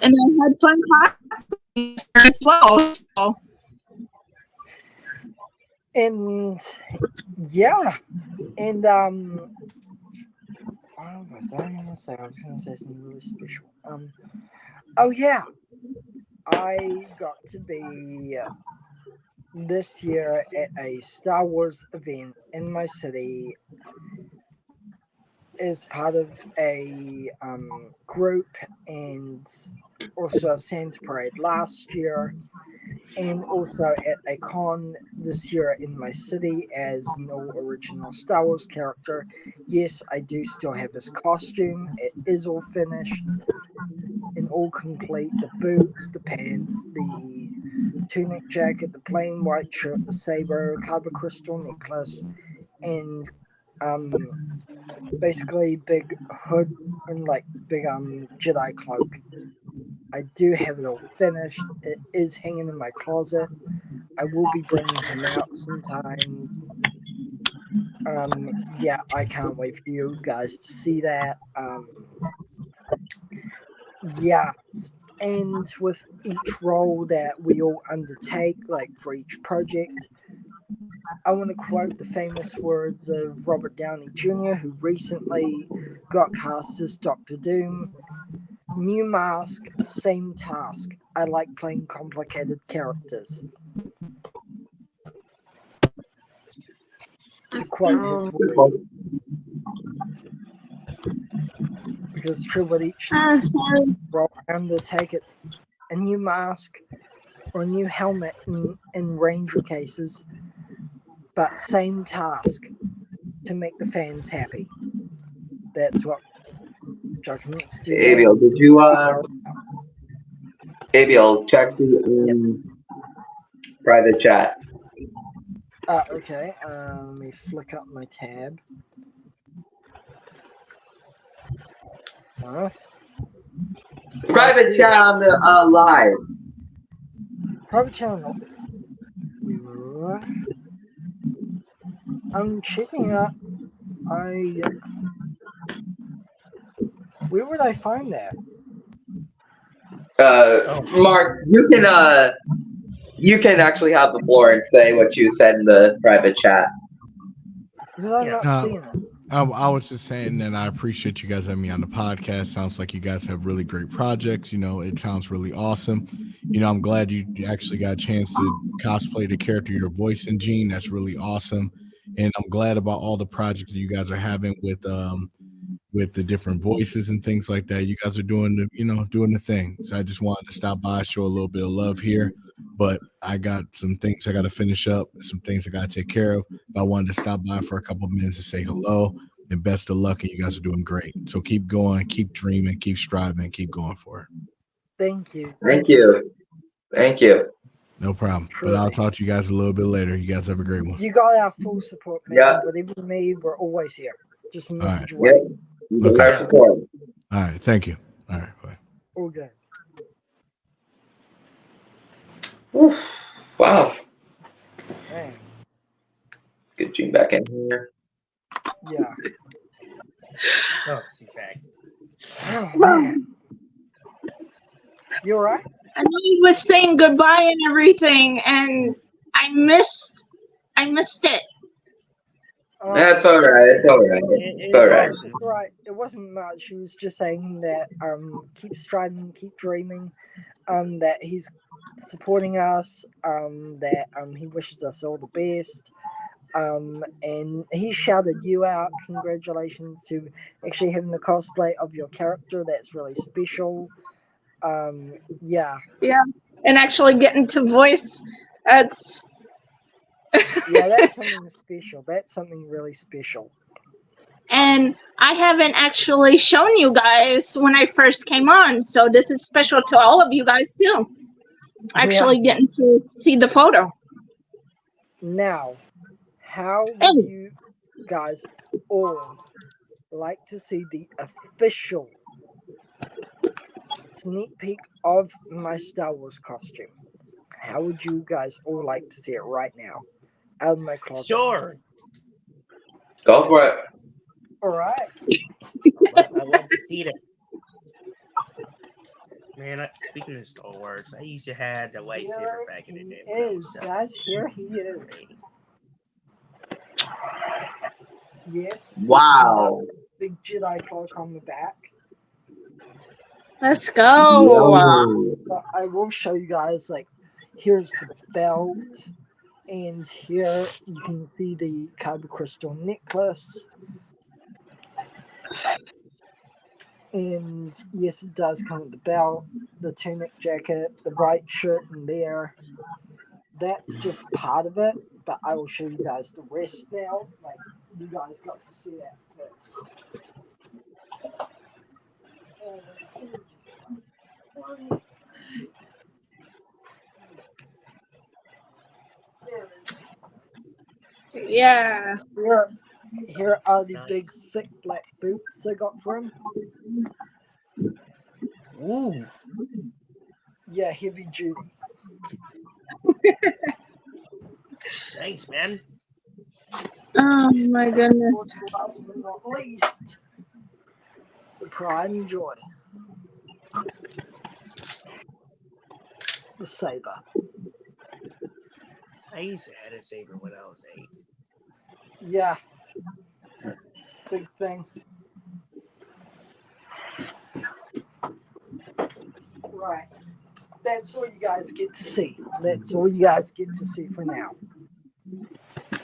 And I had fun cosplaying as well. So. And yeah, and what was I gonna say? I was gonna say something really special. Oh yeah, I got to be this year at a Star Wars event in my city as part of a group, and also a Santa Parade last year, and also at a con this year in my city as no original Star Wars character. Yes, I do still have his costume. It is all finished and all complete. The boots, the pants, the tunic jacket, the plain white shirt, the saber, kyber crystal necklace, and basically big hood and like big Jedi cloak. I do have it all finished. It is hanging in my closet. I will be bringing him out sometime. Yeah, I can't wait for you guys to see that. Yeah, and with each role that we all undertake, like for each project, I want to quote the famous words of Robert Downey Jr., who recently got cast as Doctor Doom. New mask, same task. I like playing complicated characters. To quote his words. Because it's true with each role I undertake, it's a new mask or a new helmet in Ranger cases, but same task to make the fans happy. That's what Judgment Studios. Abiel, did you Abiel, check the private chat. Okay. Let me flick up my tab. Private chat on the live. Private channel. I'm checking out. Where would I find that? Mark, you can actually have the floor and say what you said in the private chat. Because I'm not seeing it. I was just saying that I appreciate you guys having me on the podcast. Sounds like you guys have really great projects. You know, it sounds really awesome. You know, I'm glad you actually got a chance to cosplay the character you're voicing, Gene. That's really awesome. And I'm glad about all the projects that you guys are having with the different voices and things like that. You guys are doing the thing. So I just wanted to stop by, show a little bit of love here. But I got some things I got to finish up, some things I got to take care of. But I wanted to stop by for a couple of minutes to say hello and best of luck. And you guys are doing great. So keep going, keep dreaming, keep striving, keep going for it. Thank you. Thank you. Thank you. No problem. Truly. But I'll talk to you guys a little bit later. You guys have a great one. You got our full support, man. Yeah. Whatever you need, we're always here. Just a message Yep. away. Okay. Our support. All right. Thank you. All right. Bye. All good. Oof. Wow. Man. Let's get Gene back in here. Yeah. Oh, she's back. Oh, man. You all right? I know he was saying goodbye and everything, and I missed it. That's all right. It's all right. It's all right. It's all right. It wasn't much. He was just saying that keep striving, keep dreaming, that he's supporting us, that he wishes us all the best. And he shouted you out. Congratulations to actually having the cosplay of your character. That's really special. Yeah. Yeah, and actually getting to voice, that's Yeah, that's something special. That's something really special. and I haven't actually shown you guys when I first came on, so this is special to all of you guys too. Actually getting to see the photo. Now, how would you guys all like to see the official sneak peek of my Star Wars costume. How would you guys all like to see it right now? Out of my closet. Sure. Go for it. All right. I want to see that. Man, speaking of Star Wars, I used to have the lightsaber Here back in the he day. when I was is, seven. guys. Here he is. Yes. Wow. Big Jedi cloak on the back. Let's go. But I will show you guys, like, here's the belt. And here you can see the kyber crystal necklace. And yes, it does come with the belt, the tunic jacket, the right shirt in there. That's just part of it, but I will show you guys the rest now. Like, you guys got to see that first. Yeah. Here are the big Nice. thick black boots I got for him. Ooh. Yeah, heavy duty. Thanks, man. Oh my goodness. Last but not least, the pride and joy. The saber. I used to have a saber when I was 8. Yeah. Big thing. Right. That's all you guys get to see. That's all you guys get to see for now.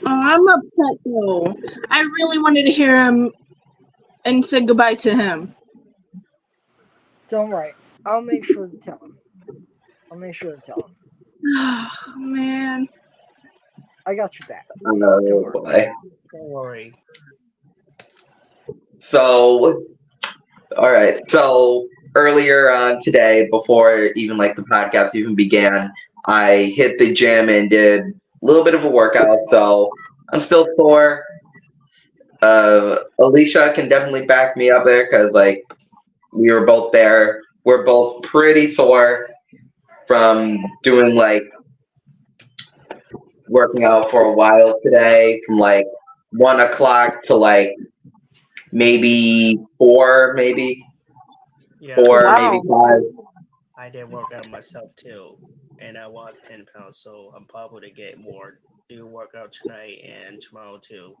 Oh, I'm upset though. I really wanted to hear him and say goodbye to him. Don't worry. I'll make sure to tell him. Oh, man. I got your back. Oh boy. Don't worry. So, all right. So earlier on today, before even like the podcast even began, I hit the gym and did a little bit of a workout. So I'm still sore. Alicia can definitely back me up there because like we were both there. We're both pretty sore from doing like working out for a while today, from like 1 o'clock to like maybe 4, maybe Yeah, 4, Wow. maybe 5. I did work out myself too, and I lost 10 pounds, so I'm probably to get more. Do workout tonight and tomorrow too.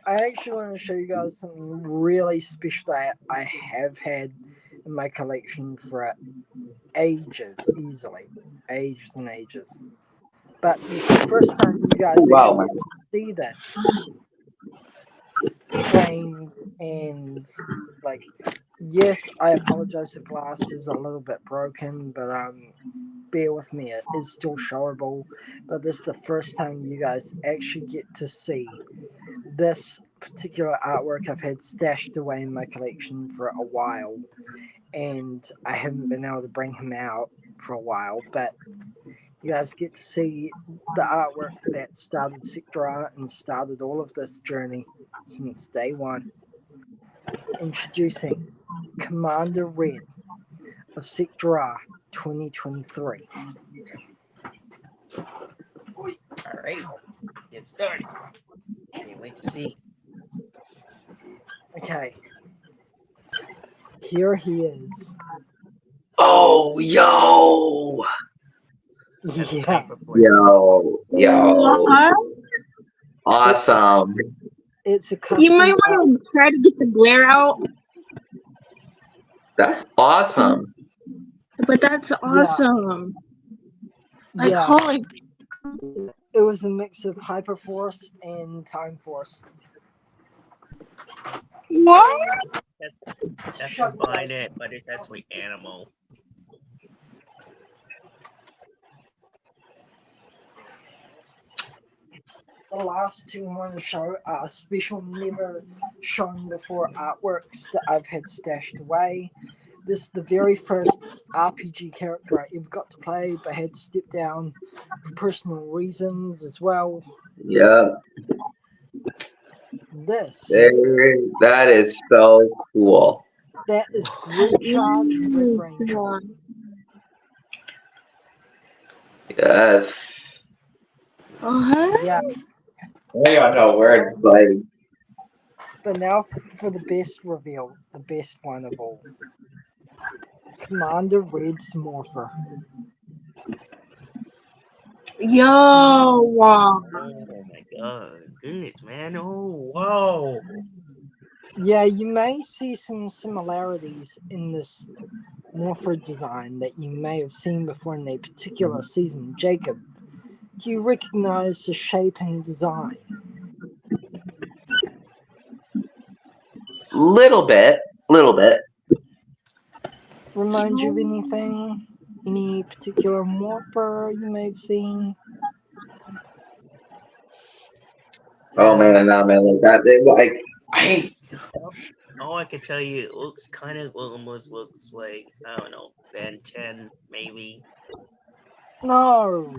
I actually want to show you guys something really special that I have had in my collection for ages, easily. Ages and ages. But this is the first time you guys Wow. actually get to see this frame, and like, yes, I apologize, the glass is a little bit broken, but bear with me, it is still showable. But this is the first time you guys actually get to see this particular artwork I've had stashed away in my collection for a while, and I haven't been able to bring him out for a while, but you guys get to see the artwork that started Sector Art and started all of this journey since day one. Introducing Commander Red of Sector Art 2023. All right, let's get started. Can't wait to see. Okay. Here he is. Oh, yo. That's a Yeah. paper voice. Yo. What? Awesome. It's a custom You might want to try to get the glare out, That's awesome. but that's awesome. Like, Yeah, holy. it was a mix of Hyperforce and Time Force. What? That's combined it, but it's actually animal. The last two I want to show are special, never shown before artworks that I've had stashed away. This is the very first RPG character I ever got to play, but had to step down for personal reasons as well. Yeah. This, That is so cool. that is Recharge Red Ranger. Yes. Yeah, I don't know words, but but now for the best reveal, the best one of all. Commander Red's Morpher. Yo, wow. Oh my god, goodness, man! Oh wow! Yeah, you may see some similarities in this Morpher design that you may have seen before in a particular season. Jacob, do you recognize the shape and design? little bit. Remind you of anything? Any particular Morpher you may have seen? Oh man, nah, man, like that. I All I can tell you, it looks kind of almost looks like I don't know, Ben 10 maybe. No.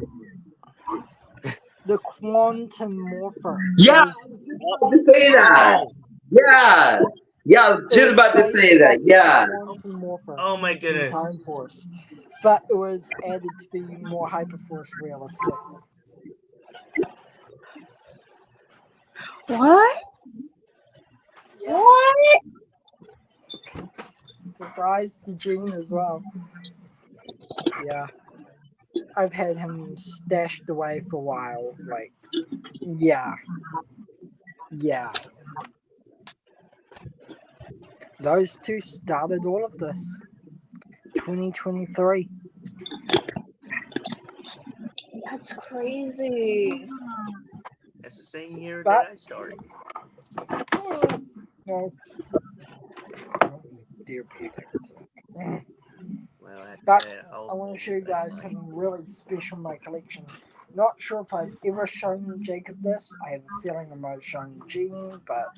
The Quantum Morpher. Yeah, It I was say that. Yeah, I was just was about to based say that. off Yeah. the Quantum Morpher Oh my from goodness! Time Force, but it was added to be more Hyperforce realistic. What? Yeah, What? surprised Eugene as well. Yeah, I've had him stashed away for a while. Like, yeah. Those two started all of this. 2023. That's crazy. That's the same year But- that I started. No. Dear protector. Well, after But that, I want to show you guys something really special in my collection. Not sure if I've ever shown Jacob this. I have a feeling I might have shown Gene, but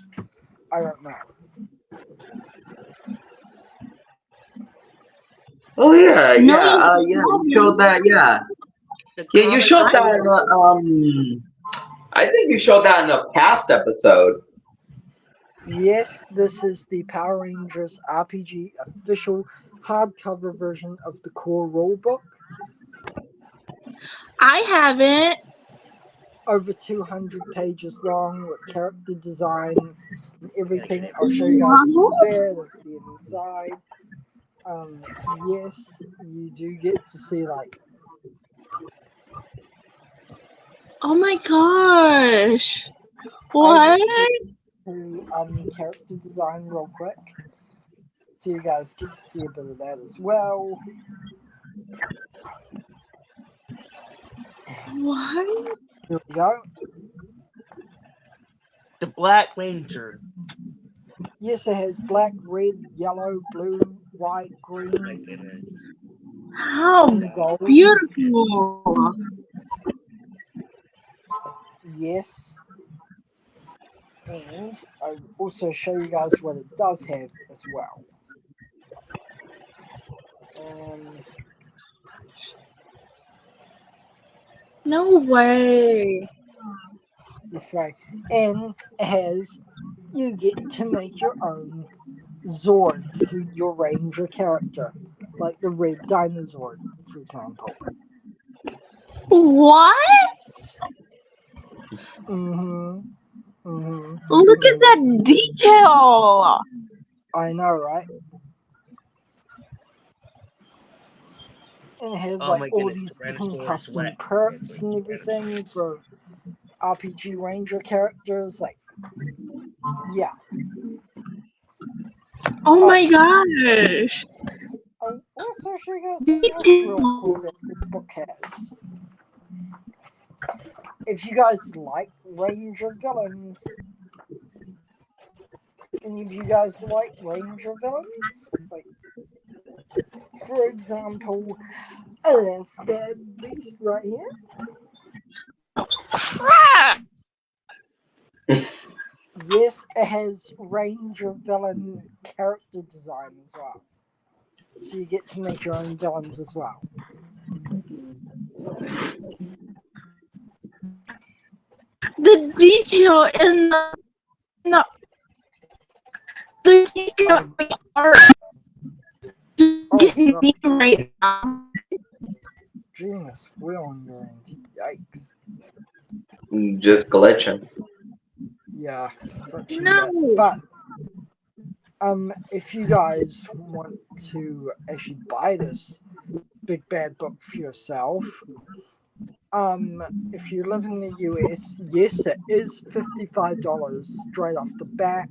I don't know. Oh yeah, No, you showed that. Yeah, you showed that. I think you showed that in a past episode. Yes, this is the Power Rangers RPG official hardcover version of the core rulebook. I haven't. Over 200 pages long with character design and everything. I'll show you guys a little bit of the inside. Yes, you do get to see like Oh my gosh. What? to character design real quick, so you guys get to see a bit of that as well. What? Here we go. The Black Ranger. Yes, it has black, red, yellow, blue, white, Oh my green, goodness! How and gold. beautiful. Yes. And I'll also show you guys what it does have as well. No way. This way. And it has, you get to make your own Zord for your Ranger character. Like the red dinosaur, for example. What? Look at that detail. I know, right? And it has Oh my like all goodness, these the different Tyrannosaurus custom Rex. perks That's and what everything for RPG Ranger characters. Like, yeah. Oh my gosh. I'll also show you guys something else real cool that this book has. If you guys like Ranger villains, any of you guys like Ranger villains? Like, for example, this bad beast right here. Crap. Yes, it has Ranger villain character design as well. So you get to make your own villains as well. The detail in the No. The teacher Um, are getting no. me right now. Genius, we're on your end. Yikes. Just glitching. Yeah, glitching No. But if you guys want to actually buy this big bad book for yourself, if you live in the US, yes, it is $55 straight off the bat,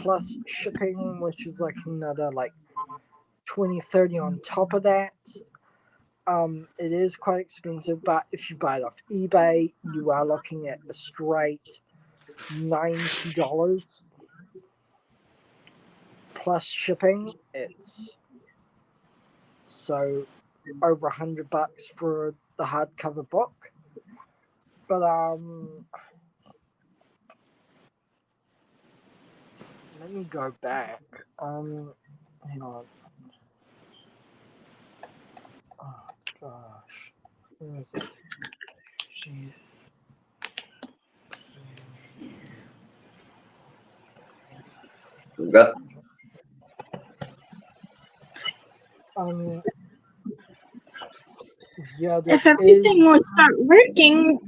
plus shipping, which is like another like 20-30 on top of that. It is quite expensive, but if you buy it off eBay, you are looking at a straight $90 plus shipping. It's so over $100 for the hardcover book. But let me go back. Hang on. Oh gosh, where is it? Jeez. Go. Yeah, there If everything is. will start working,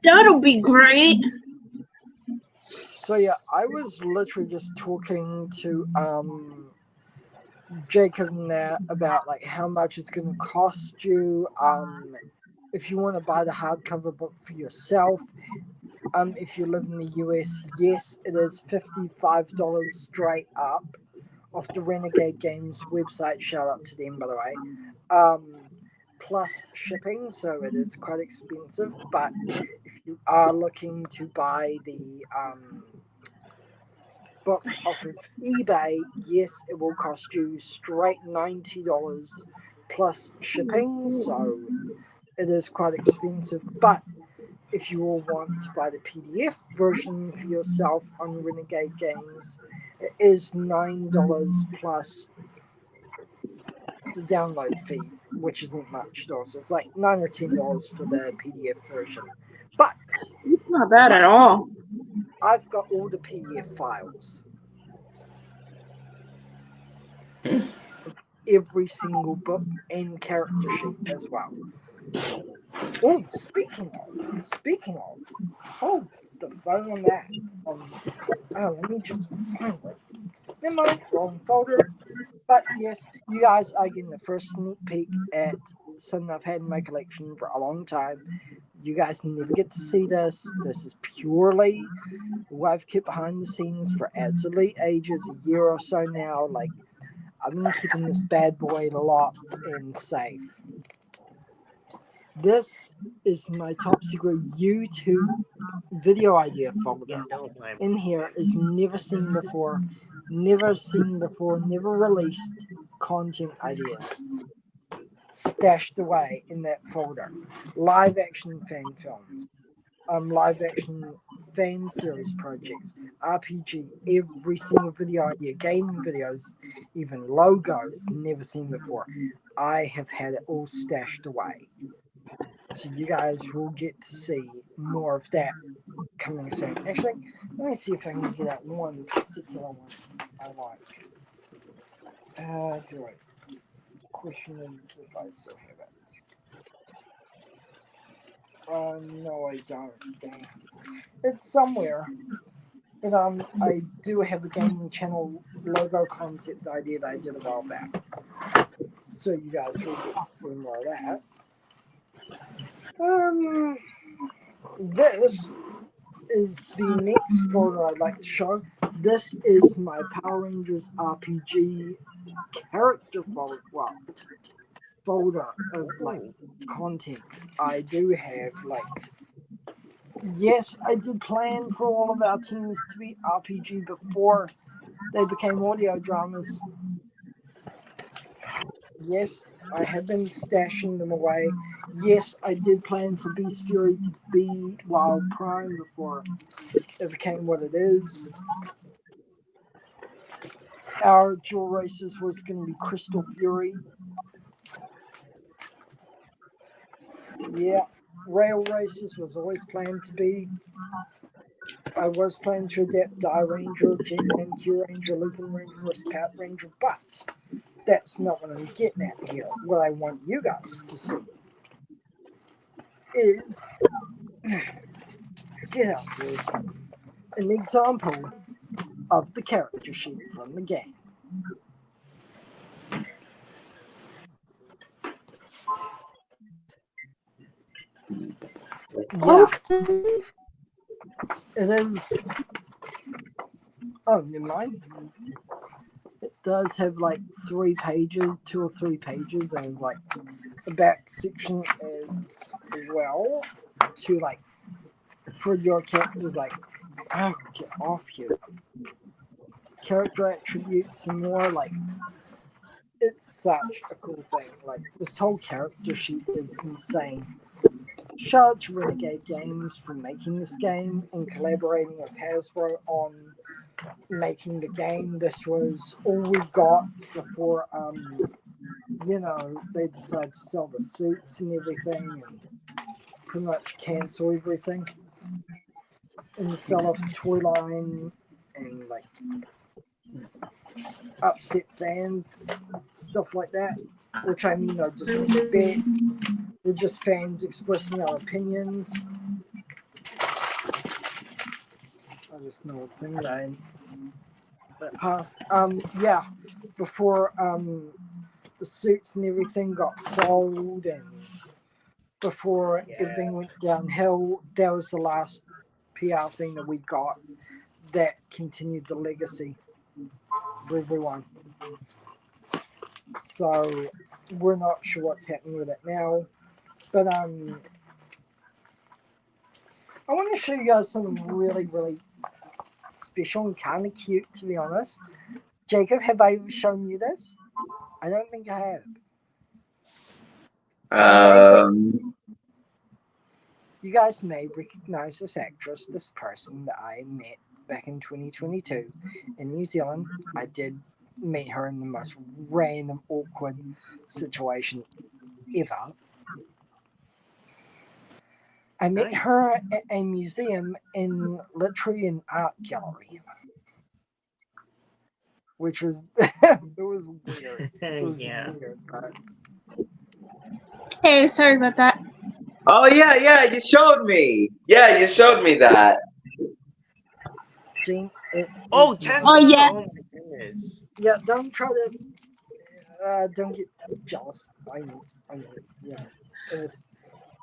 that'll be great. So yeah, I was literally just talking to Jacob and that about like how much it's going to cost you if you want to buy the hardcover book for yourself. If you live in the US, yes, it is $55 straight up off the Renegade Games website. Shout out to them, by the way. Plus shipping, so it is quite expensive. But if you are looking to buy the book off of eBay, yes, it will cost you straight $90 plus shipping, so it is quite expensive. But if you all want to buy the PDF version for yourself on Renegade Games, it is $9 plus the download fee, which isn't much though. So it's like $9 or $10 for the PDF version. But It's not bad at all. I've got all the PDF files of every single book and character sheet as well. Oh, speaking of, hold the phone on that. Let me just find it. Never mind, wrong folder. But yes, you guys are getting the first sneak peek at something I've had in my collection for a long time. You guys never get to see this. This is purely what I've kept behind the scenes for absolutely ages, a year or so now. Like, I've been keeping this bad boy locked and safe. This is my top secret YouTube video idea folder. In here is never seen before, never released content ideas stashed away in that folder. Live action fan films, live action fan series projects, RPG, every single video idea, gaming videos, even logos never seen before. I have had it all stashed away. So you guys will get to see more of that coming soon. Actually, let me see if I can get that one particular one I like. Do it. Question is if I still have it. No, I don't. Damn. It's somewhere. But I do have a gaming channel logo concept idea that I did a while back. So you guys will get to see more of that. This is the next folder I'd like to show. This is my Power Rangers RPG character folder of like contents. I do have yes, I did plan for all of our teams to be RPG before they became audio dramas. Yes, I have been stashing them away. Yes, I did plan for Beast Fury to be Wild Prime before it became what it is. Our dual races was going to be Crystal Fury. Yeah, Rail Races was always planned to be. I was planning to adapt Die Ranger, Jetman, Q Ranger, Lupin Ranger, Scout Ranger, but that's not what I'm getting at here. What I want you guys to see is, an example of the character sheet from the game. Yeah, it is. Oh, never mind. It does have like 3 pages, 2 or 3 pages, and like the back section is well to like for your characters, like, oh, get off here. Character attributes and more, like, it's such a cool thing. Like, this whole character sheet is insane. Shout out to Renegade Games for making this game and collaborating with Hasbro on making the game. This was all we got before, they decided to sell the suits and everything and pretty much cancel everything and sell off the toy line and, like, upset fans, stuff like that. Which, I mean, no disrespect. We're just fans expressing our opinions. I just know a thing that passed. Yeah, before the suits and everything got sold and before everything went downhill, that was the last PR thing that we got that continued the legacy for everyone. So we're not sure what's happening with it now. But I want to show you guys something really, really special and kind of cute, to be honest. Jacob, have I shown you this? I don't think I have. You guys may recognize this actress, this person that I met back in 2022 in New Zealand. I did meet her in the most random, awkward situation ever. I met her at a museum in literally an art gallery, which was it was weird. It was weird, but... Hey, sorry about that. Oh yeah, you showed me. Yeah, you showed me that. Gene, yeah. Oh my goodness. Yeah, don't try to don't get jealous. I yeah.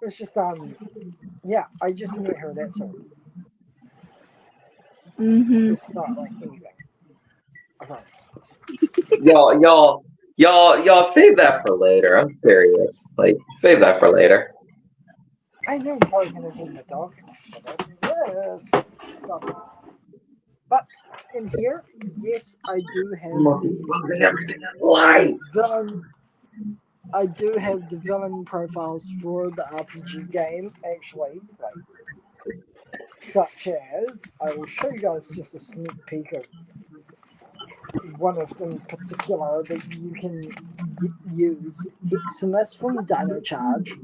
It's just yeah, I just met her, that's all. It's not like anything. I promise. Y'all save that for later. I'm serious. Like, save that for later. I know I'm probably gonna do the dog. Yes. But in here, yes, I do have I do have the villain profiles for the RPG game, actually, like, such as, I will show you guys just a sneak peek of one of them in particular that you can use. Eximus from Dino Charge.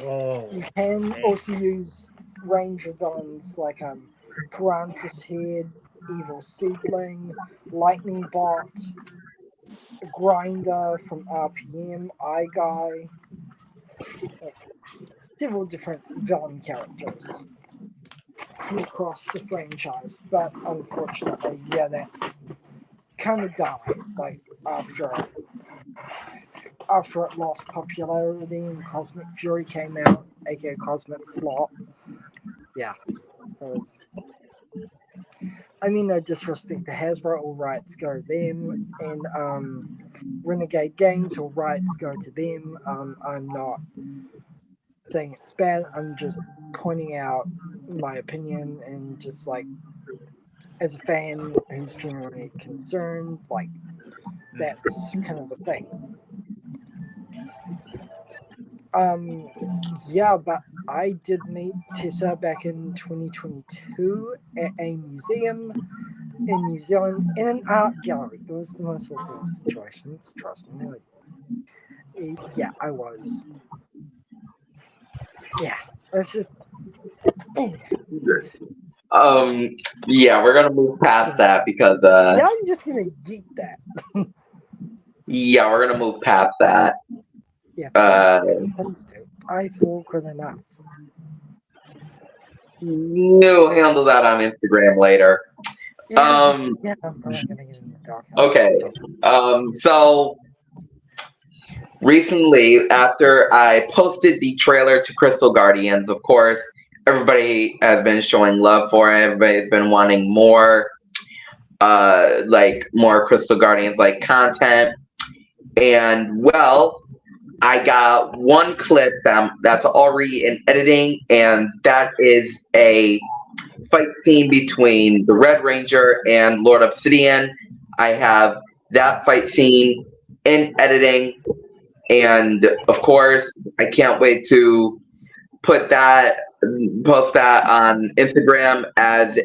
Oh, you can also use Ranger villains like Pirantis Head, Evil Seedling, Lightning Bot, Grinder from RPM, Eye Guy, several different villain characters from across the franchise. But unfortunately, yeah, that kind of died. Like after it lost popularity and Cosmic Fury came out, aka Cosmic Flop. Yeah, I mean, no disrespect to Hasbro, all rights go to them, and Renegade Games, all rights go to them. I'm not saying it's bad, I'm just pointing out my opinion, and just like, as a fan who's genuinely concerned, like, that's kind of the thing. Yeah, but I did meet Tessa back in 2022 at a museum in New Zealand in an art gallery. It was the most awkward situation, trust me. Like, yeah, I was. Yeah, it's just. Yeah, we're gonna move past that because Yeah, I'm just gonna yeet that. yeah, we're gonna move past that. Yeah, Uh, please do. I feel awkward enough. we'll handle that on Instagram later. Yeah, Um, yeah, I'm probably gonna get in the dark. okay. So recently, after I posted the trailer to Crystal Guardians, of course, everybody has been showing love for it. Everybody's been wanting more, like more Crystal Guardians like content. And well, I got one clip that's already in editing, and that is a fight scene between the Red Ranger and Lord Obsidian. I have that fight scene in editing, and of course, I can't wait to post that on Instagram as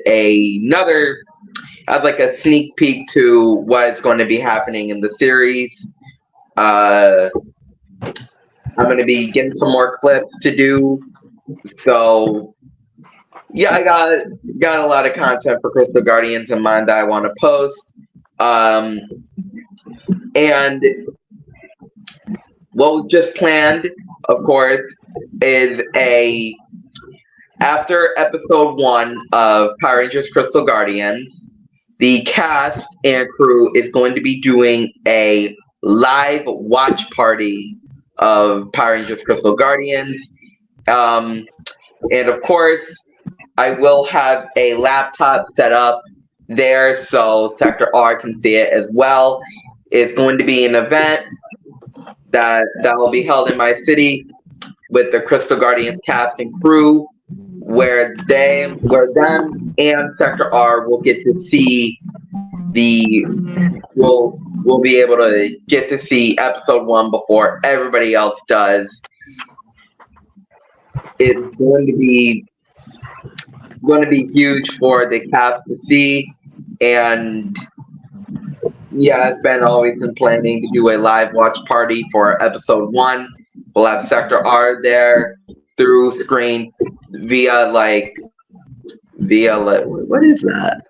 like a sneak peek to what's going to be happening in the series. I'm going to be getting some more clips to do. So yeah, I got a lot of content for Crystal Guardians in mind that I want to post. And what was just planned, of course, is after episode 1 of Power Rangers Crystal Guardians, the cast and crew is going to be doing a live watch party of Power Rangers Crystal Guardians. And of course, I will have a laptop set up there so Sector R can see it as well. It's going to be an event that will be held in my city with the Crystal Guardians cast and crew, where them and Sector R will get to see we'll be able to get to see episode 1 before everybody else does. It's going to be huge for the cast to see, and yeah, it's been always in planning to do a live watch party for episode 1. We'll have Sector R there through screen via what is that?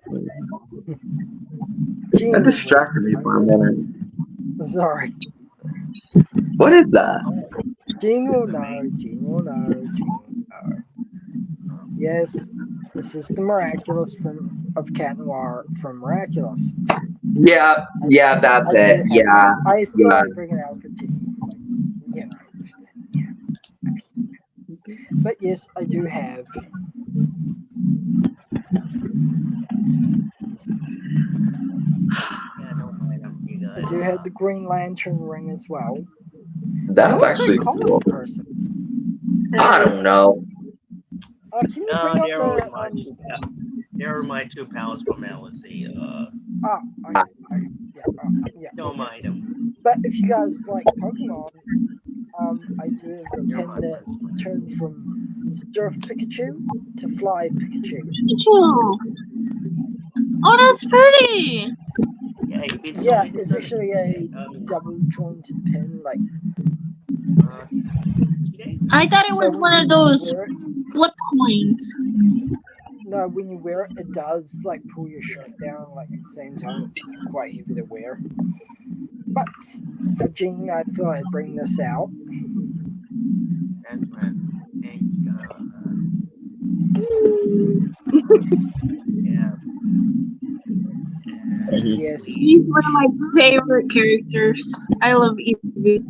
That distracted me for a minute. Sorry. What is that? Gene will know. Yes, this is the Miraculous of Cat Noir from Miraculous. Yeah, that's it. Yeah. I thought I'd bring it out for Gene. Yeah. But yes, I do have. I do have the Green Lantern ring as well. That's actually cool. Person. I don't know. Can you bring up There are my 2 pals from LSC. Yeah. Don't mind them. But if you guys like Pokemon, I do have a pen that turned from Surf Pikachu to Fly Pikachu. Pikachu! Oh, that's pretty! Yeah, it's actually a double jointed pen, like. I thought it was one of those flip coins. No, when you wear it, it does like pull your shirt down. Like at the same time, it's quite heavy to wear. But for Gene, I thought I'd bring this out. That's right. Thanks, God. Yeah. Yes. He's one of my favorite characters. I love Eevee.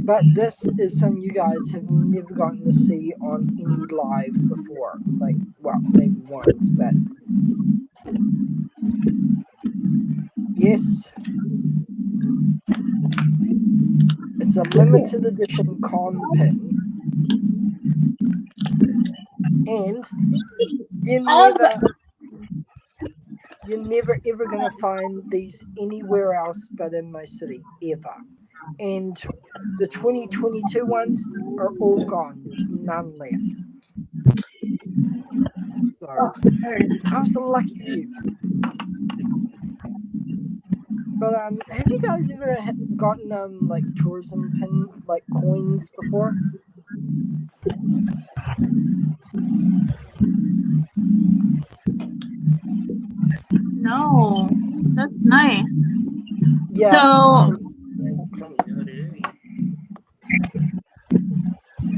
But this is something you guys have never gotten to see on any live before. Like, well, maybe once, but yes. It's a limited edition con pin. And you're never ever gonna find these anywhere else but in my city, ever. And the 2022 ones are all gone. There's none left. So I was the lucky few. But have you guys ever gotten like tourism pin like coins before? No, that's nice. Yeah. So Something the other day.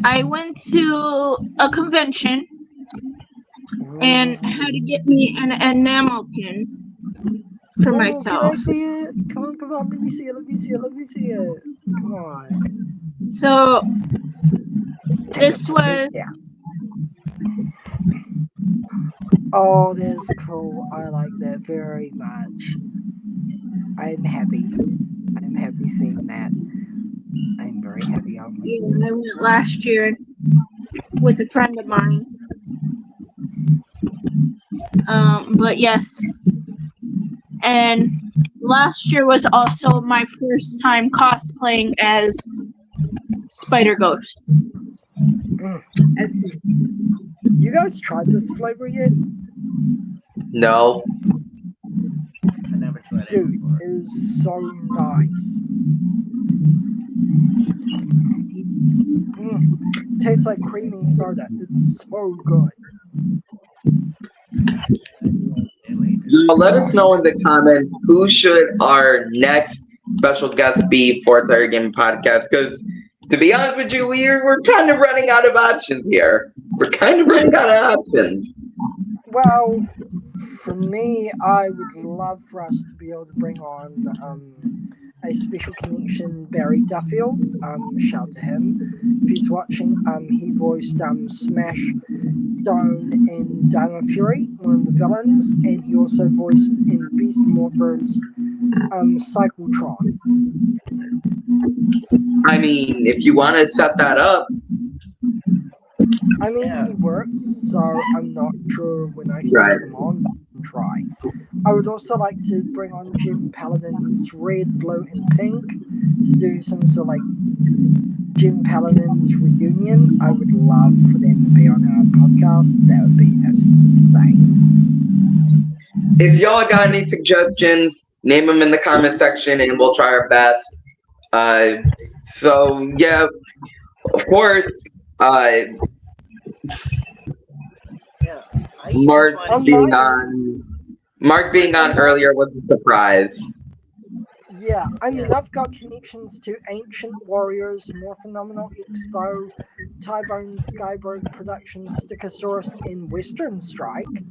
I went to a convention and had to get me an enamel pin for Can I myself. see it? Come on, let me see it. Come on. So this was Yeah. Oh, that's cool. I like that very much. I'm happy. I'm happy seeing that. I'm very happy on I went last year with a friend of mine. But yes, and last year was also my first time cosplaying as Spider Ghost. As You guys tried this flavor yet? No. I never tried it Dude, before. it is so nice. Tastes like creamy soda. It's so good. Let us know in the comments who should our next special guest be for Tigergaming Podcast. Because to be honest with you, we're kind of running out of options here. We're kind of running out of options. Well, for me, I would love for us to be able to bring on a special connection, Barry Duffield. Shout out to him if he's watching. He voiced Smash Stone in Dino Fury, one of the villains, and he also voiced in Beast Morphers Cyclotron. I mean, if you want to set that up, I mean, Yeah. he works, so I'm not sure when I can Right. get him on, but I can try. I would also like to bring on Jim Paladin's Red, Blue, and Pink to do some sort of like Jim Paladin's reunion. I would love for them to be on our podcast. That would be absolutely insane. if y'all got any suggestions, name them in the comment section and we'll try our best. So, yeah, of course, Yeah. I even Mark tried being my on Mark being on earlier was a surprise. Yeah, I mean, Yeah. I've got connections to Ancient Warriors, More Phenomenal Expo, Tybone Skyberg Productions, Stickosaurus, and Western Strike.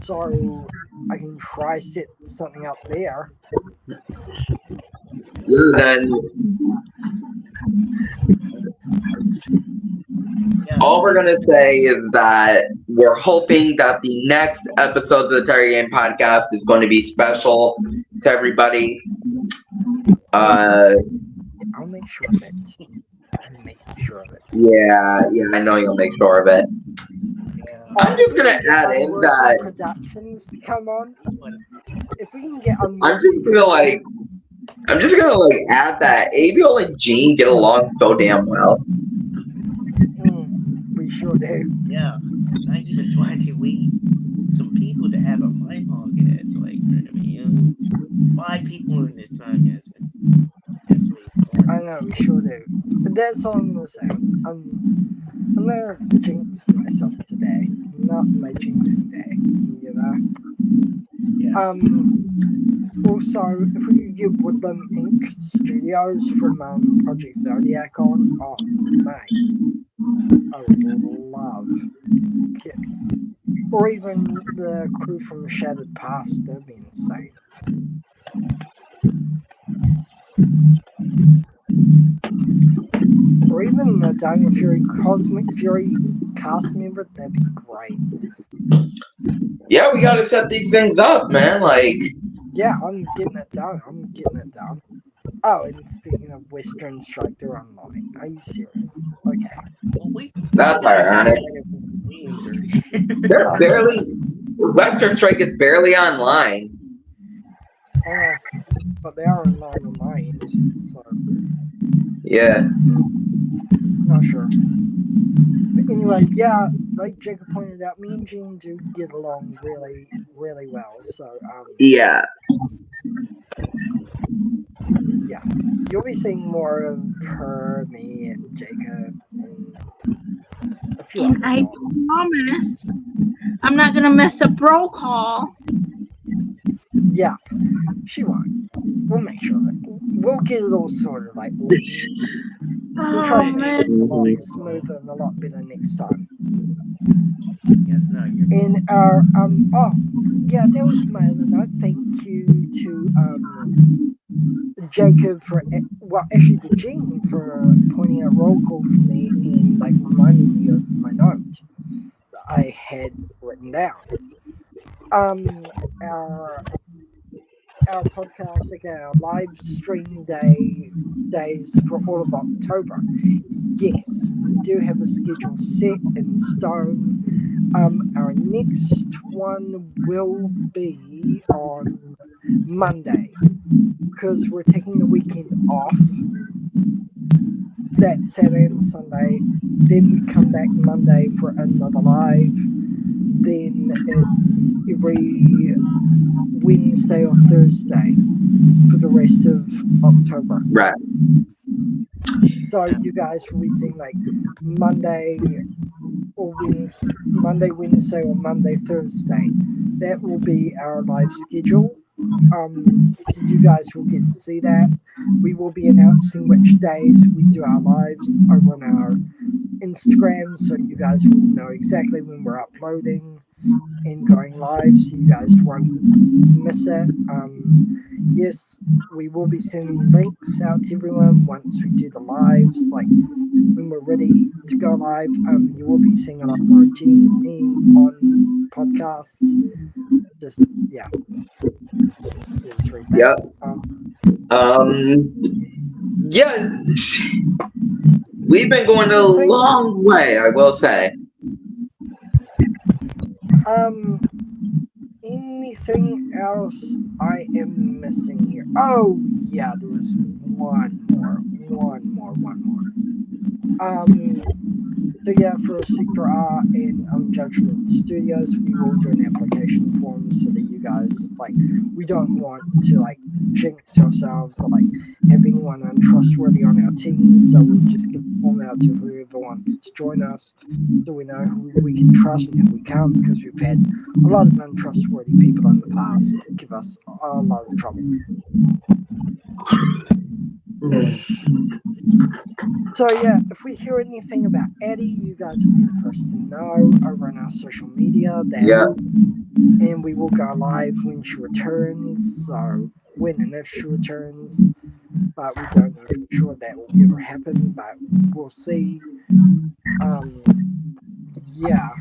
So I can try set something up there. Then Yeah. all we're gonna say is that we're hoping that the next episode of the Tigergaming Podcast is going to be special to everybody. I'll make sure of it. I'm making sure of it. Yeah, I know you'll make sure of it. Yeah. I'm just gonna add in Unworthy that Productions to come on. If we can get I'm Unworthy just gonna add that Abiel and Gene get along so damn well. we sure do. Yeah. I even tried to wait some people to have on my podcast. Like, you know, 5 people in this podcast. That's me. I know, we sure do. But that's all I'm gonna say. I'm gonna jinx myself today. Not my jinxing day, you know? Yeah. Also, if we could get Woodland Inc. Studios from Project Zodiac on, oh man, I would love. Or even the crew from Shattered Past, that'd be insane. Or even the Dino Fury Cosmic Fury cast member, that'd be great. Yeah, we gotta set these things up, man. Yeah, I'm getting it done. Oh, and speaking of Western Strike, they're online. Are you serious? Okay. Well, That's ironic. They're barely Western Strike is barely online. But they are online on my end, so Yeah. not sure. But anyway, yeah, like Jacob pointed out, me and Jean do get along really, really well. So Yeah. yeah, you'll be seeing more of her, me, and Jacob in the few And others I on. promise I'm not gonna mess up roll call. Yeah, she won't. We'll make sure of it. We'll get it all sorted. Like we'll try Oh to make man. it a lot smoother and a lot better next time. Yes, not your And our yeah, that was my other note. Thank you to Jacob for actually the Gene for pointing out roll call for me and like reminding me of my note that I had written down. Our podcast, like our live stream days for all of October. Yes, we do have a schedule set in stone. Our next one will be on Monday because we're taking the weekend off. That Saturday and Sunday. Then we come back Monday for another live. Then it's every Wednesday or Thursday for the rest of October. Right. So you guys will be seeing like Monday, Wednesday, or Monday, Thursday. That will be our live schedule. So you guys will get to see that. We will be announcing which days we do our lives over on our Instagram, so you guys will know exactly when we're uploading and going live, so you guys won't miss it. Yes, we will be sending links out to everyone once we do the lives. Like when we're ready to go live, you will be seeing a lot more Gene and me on podcasts. Just yeah. Just read that. Yeah, we've been going a long way, I will say. Anything else I am missing here? Oh yeah, there was one more. So yeah, for Sector R and Judgment Studios, we will do an application form so that you guys we don't want to jinx ourselves or have anyone untrustworthy on our team. So we'll just give the form out to whoever wants to join us, so we know who we can trust and who we can't, because we've had a lot of untrustworthy people in the past give us a lot of trouble. So yeah, if we hear anything about Eddie, you guys will be the first to know over on our social media. And we will go live when she returns. So when and if she returns, but we don't know for sure that will ever happen. But we'll see. Yeah.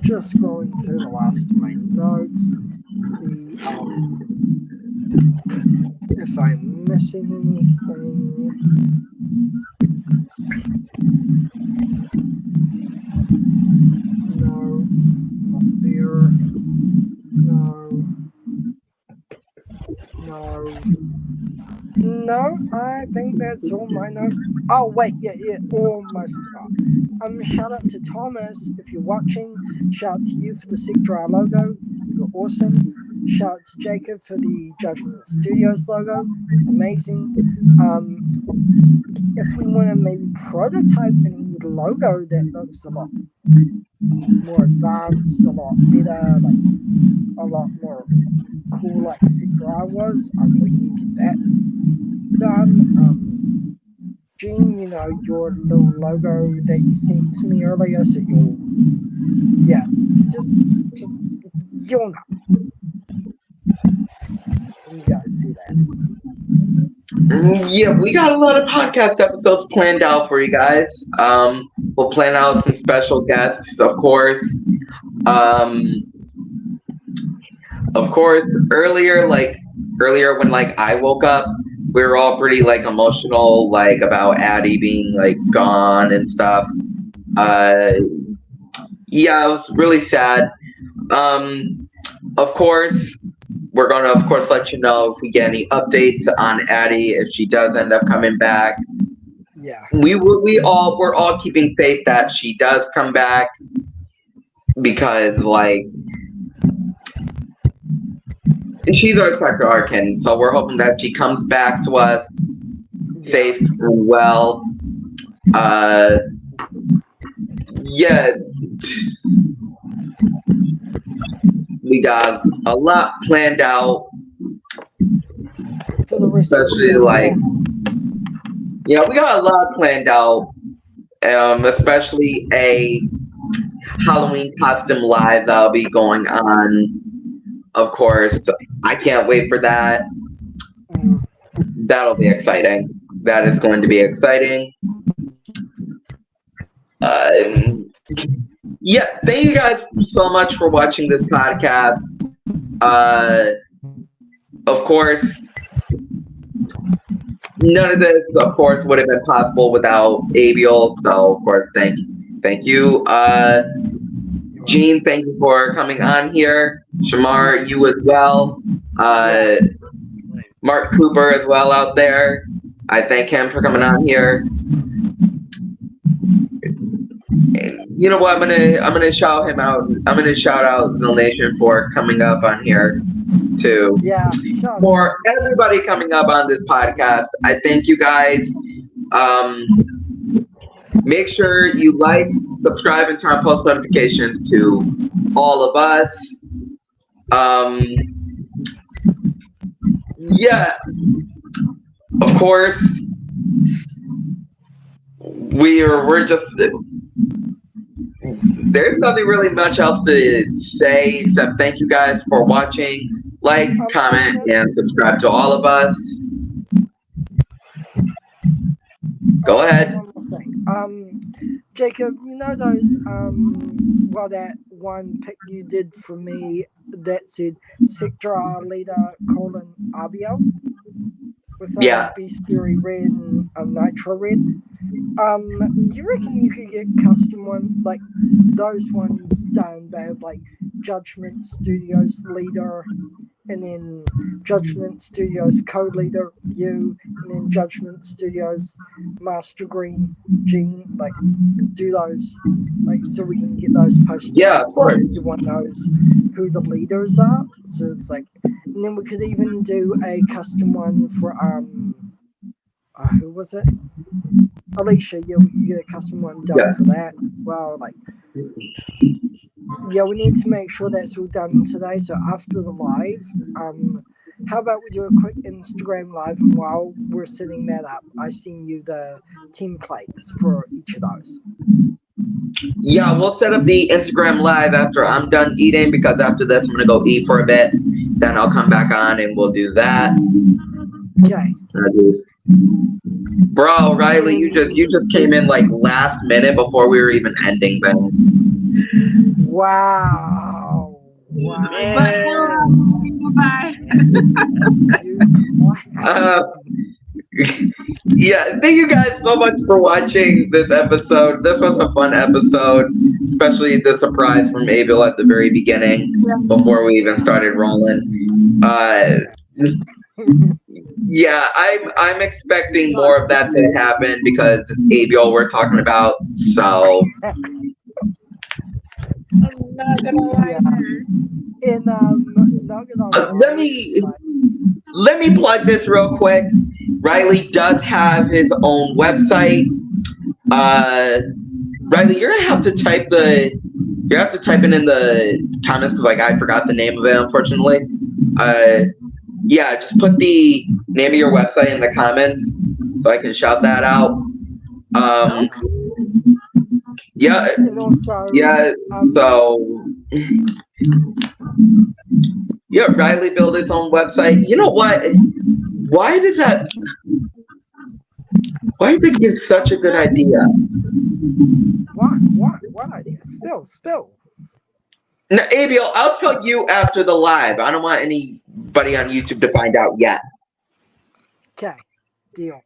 Just scrolling through the last of my notes to see if I'm missing anything. No, not there. No, I think that's all my notes. Oh wait, yeah, almost forgot. Shout out to Thomas if you're watching. Shout out to you for the Sector R logo. You're awesome. Shout out to Jacob for the Judgment Studios logo. Amazing. If we want to maybe prototype a new logo that looks a lot more advanced, a lot better, a lot more cool like Sector R was, we can get that done. Gene, your little logo that you sent to me earlier, so just you'll know. You guys see that. Yeah, we got a lot of podcast episodes planned out for you guys. We'll plan out some special guests, of course. Earlier when I woke up, we were all pretty emotional about Addie being gone and stuff. Yeah, it was really sad. Of course, we're gonna let you know if we get any updates on Addie, if she does end up coming back. Yeah. We're all keeping faith that she does come back, because she's our Sector Arcan, so we're hoping that she comes back to us safe and well. Yeah, we got a lot planned out, For the rest of the especially year. like, yeah, we got a lot planned out, especially a Halloween costume live that'll be going on. Of course, I can't wait for that. Mm. That'll be exciting. That is going to be exciting. Yeah, thank you guys so much for watching this podcast. Of course, none of this, of course, would have been possible without Abiel. So, of course, thank you. Gene, thank you for coming on here. Shamar, you as well. Mark Cooper as well out there. I thank him for coming on here. And you know what? I'm gonna shout him out. I'm gonna shout out Zilnation for coming up on here too. Yeah. For everybody coming up on this podcast, I thank you guys. Make sure you like, subscribe, and turn on post notifications to all of us. Yeah, of course, we're just. There's nothing really much else to say except thank you guys for watching. Like, comment, and subscribe to all of us. Go ahead. One more thing. Jacob, you know those that one pic you did for me that said Sector leader Abiel with Beast Fury red and Nitro red. Do you reckon you could get custom one like those ones done by like Judgment Studios leader, and then Judgment Studios co-leader you, and then Judgment Studios Master Green Gene, like do those, like so we can get those posted. Yeah, of course. So everyone knows who the leaders are. So it's like, and then we could even do a custom one for who was it? Alicia, yeah, we could get a custom one done for that. Well, like, yeah, we need to make sure that's all done today. So after the live, how about we do a quick Instagram live, and while we're setting that up, I send you the templates for each of those. Yeah, we'll set up the Instagram live after I'm done eating, because after this I'm gonna go eat for a bit. Then I'll come back on and we'll do that. Okay. Bro, Riley, you just came in like last minute before we were even ending things. Wow. Bye. Yeah, thank you guys so much for watching this episode. This was a fun episode, especially the surprise from Abel at the very beginning before we even started rolling. Yeah, I'm expecting more of that to happen because it's Abel we're talking about. So I'm not gonna lie. And not gonna let me plug this real quick. Riley does have his own website. Riley, you're gonna have to type it in the comments because like I forgot the name of it, unfortunately. Yeah, just put the name of your website in the comments so I can shout that out. Yeah, so yeah, Riley built his own website. You know what? Why does it give such a good idea? What idea? Spill. Now, Abiel, I'll tell you after the live. I don't want anybody on YouTube to find out yet. Okay, deal.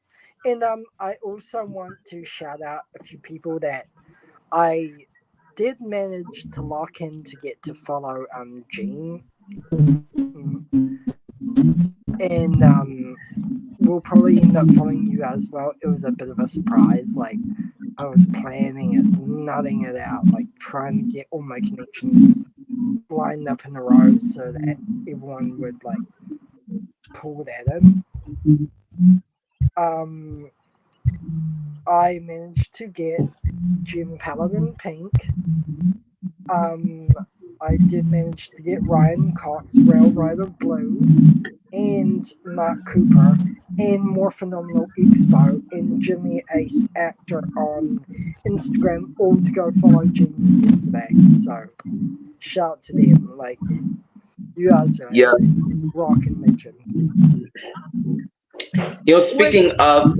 And I also want to shout out a few people that I did manage to lock in to get to follow Gene. And we'll probably end up following you as well. It was a bit of a surprise. Like, I was planning it, nutting it out, like trying to get all my connections lined up in a row so that everyone would like pull that in. I managed to get Jim Paladin Pink. I did manage to get Ryan Cox, Rail Rider Blue, and Mark Cooper, and More Phenomenal Expo, and Jimmy Ace Actor on Instagram, all to go follow Gene yesterday. So, shout out to them. Like, you guys are rocking legends. Speaking of,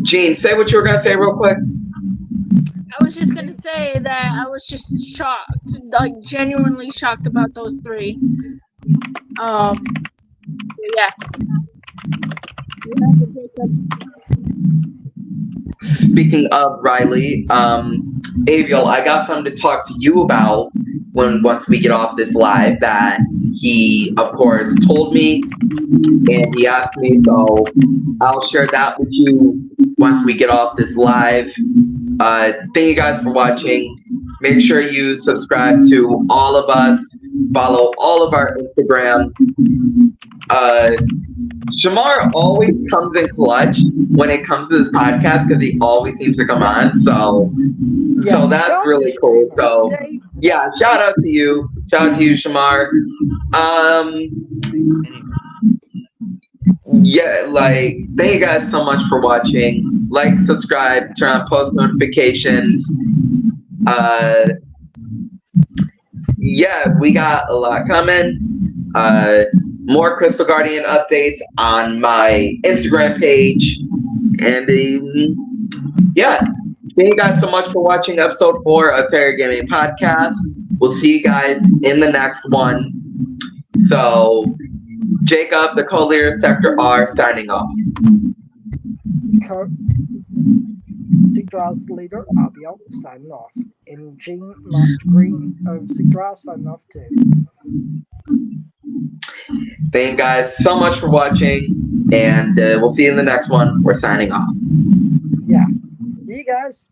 Gene, say what you were gonna say real quick. I was just gonna say that I was just shocked, like genuinely shocked about those three. Yeah. Speaking of Riley, Aviel, I got something to talk to you about once we get off this live that he, of course, told me and he asked me, so I'll share that with you once we get off this live. Thank you guys for watching. Make sure you subscribe to all of us, follow all of our Instagram. Shamar always comes in clutch when it comes to this podcast because he always seems to come on. So that's really cool. So yeah, shout out to you. Shout out to you, Shamar. Yeah, like, thank you guys so much for watching. Like, subscribe, turn on post notifications. Yeah, we got a lot coming. More Crystal Guardian updates on my Instagram page. And yeah, thank you guys so much for watching episode 4 of Tigergaming Podcast. We'll see you guys in the next one. So, Jacob, the co-leader, Sector R, signing off. Sector R's leader, Abiel, signing off. And Gene, Master Green of Sector R, signing off too. Thank you guys so much for watching, and we'll see you in the next one. We're signing off. Yeah. See you guys.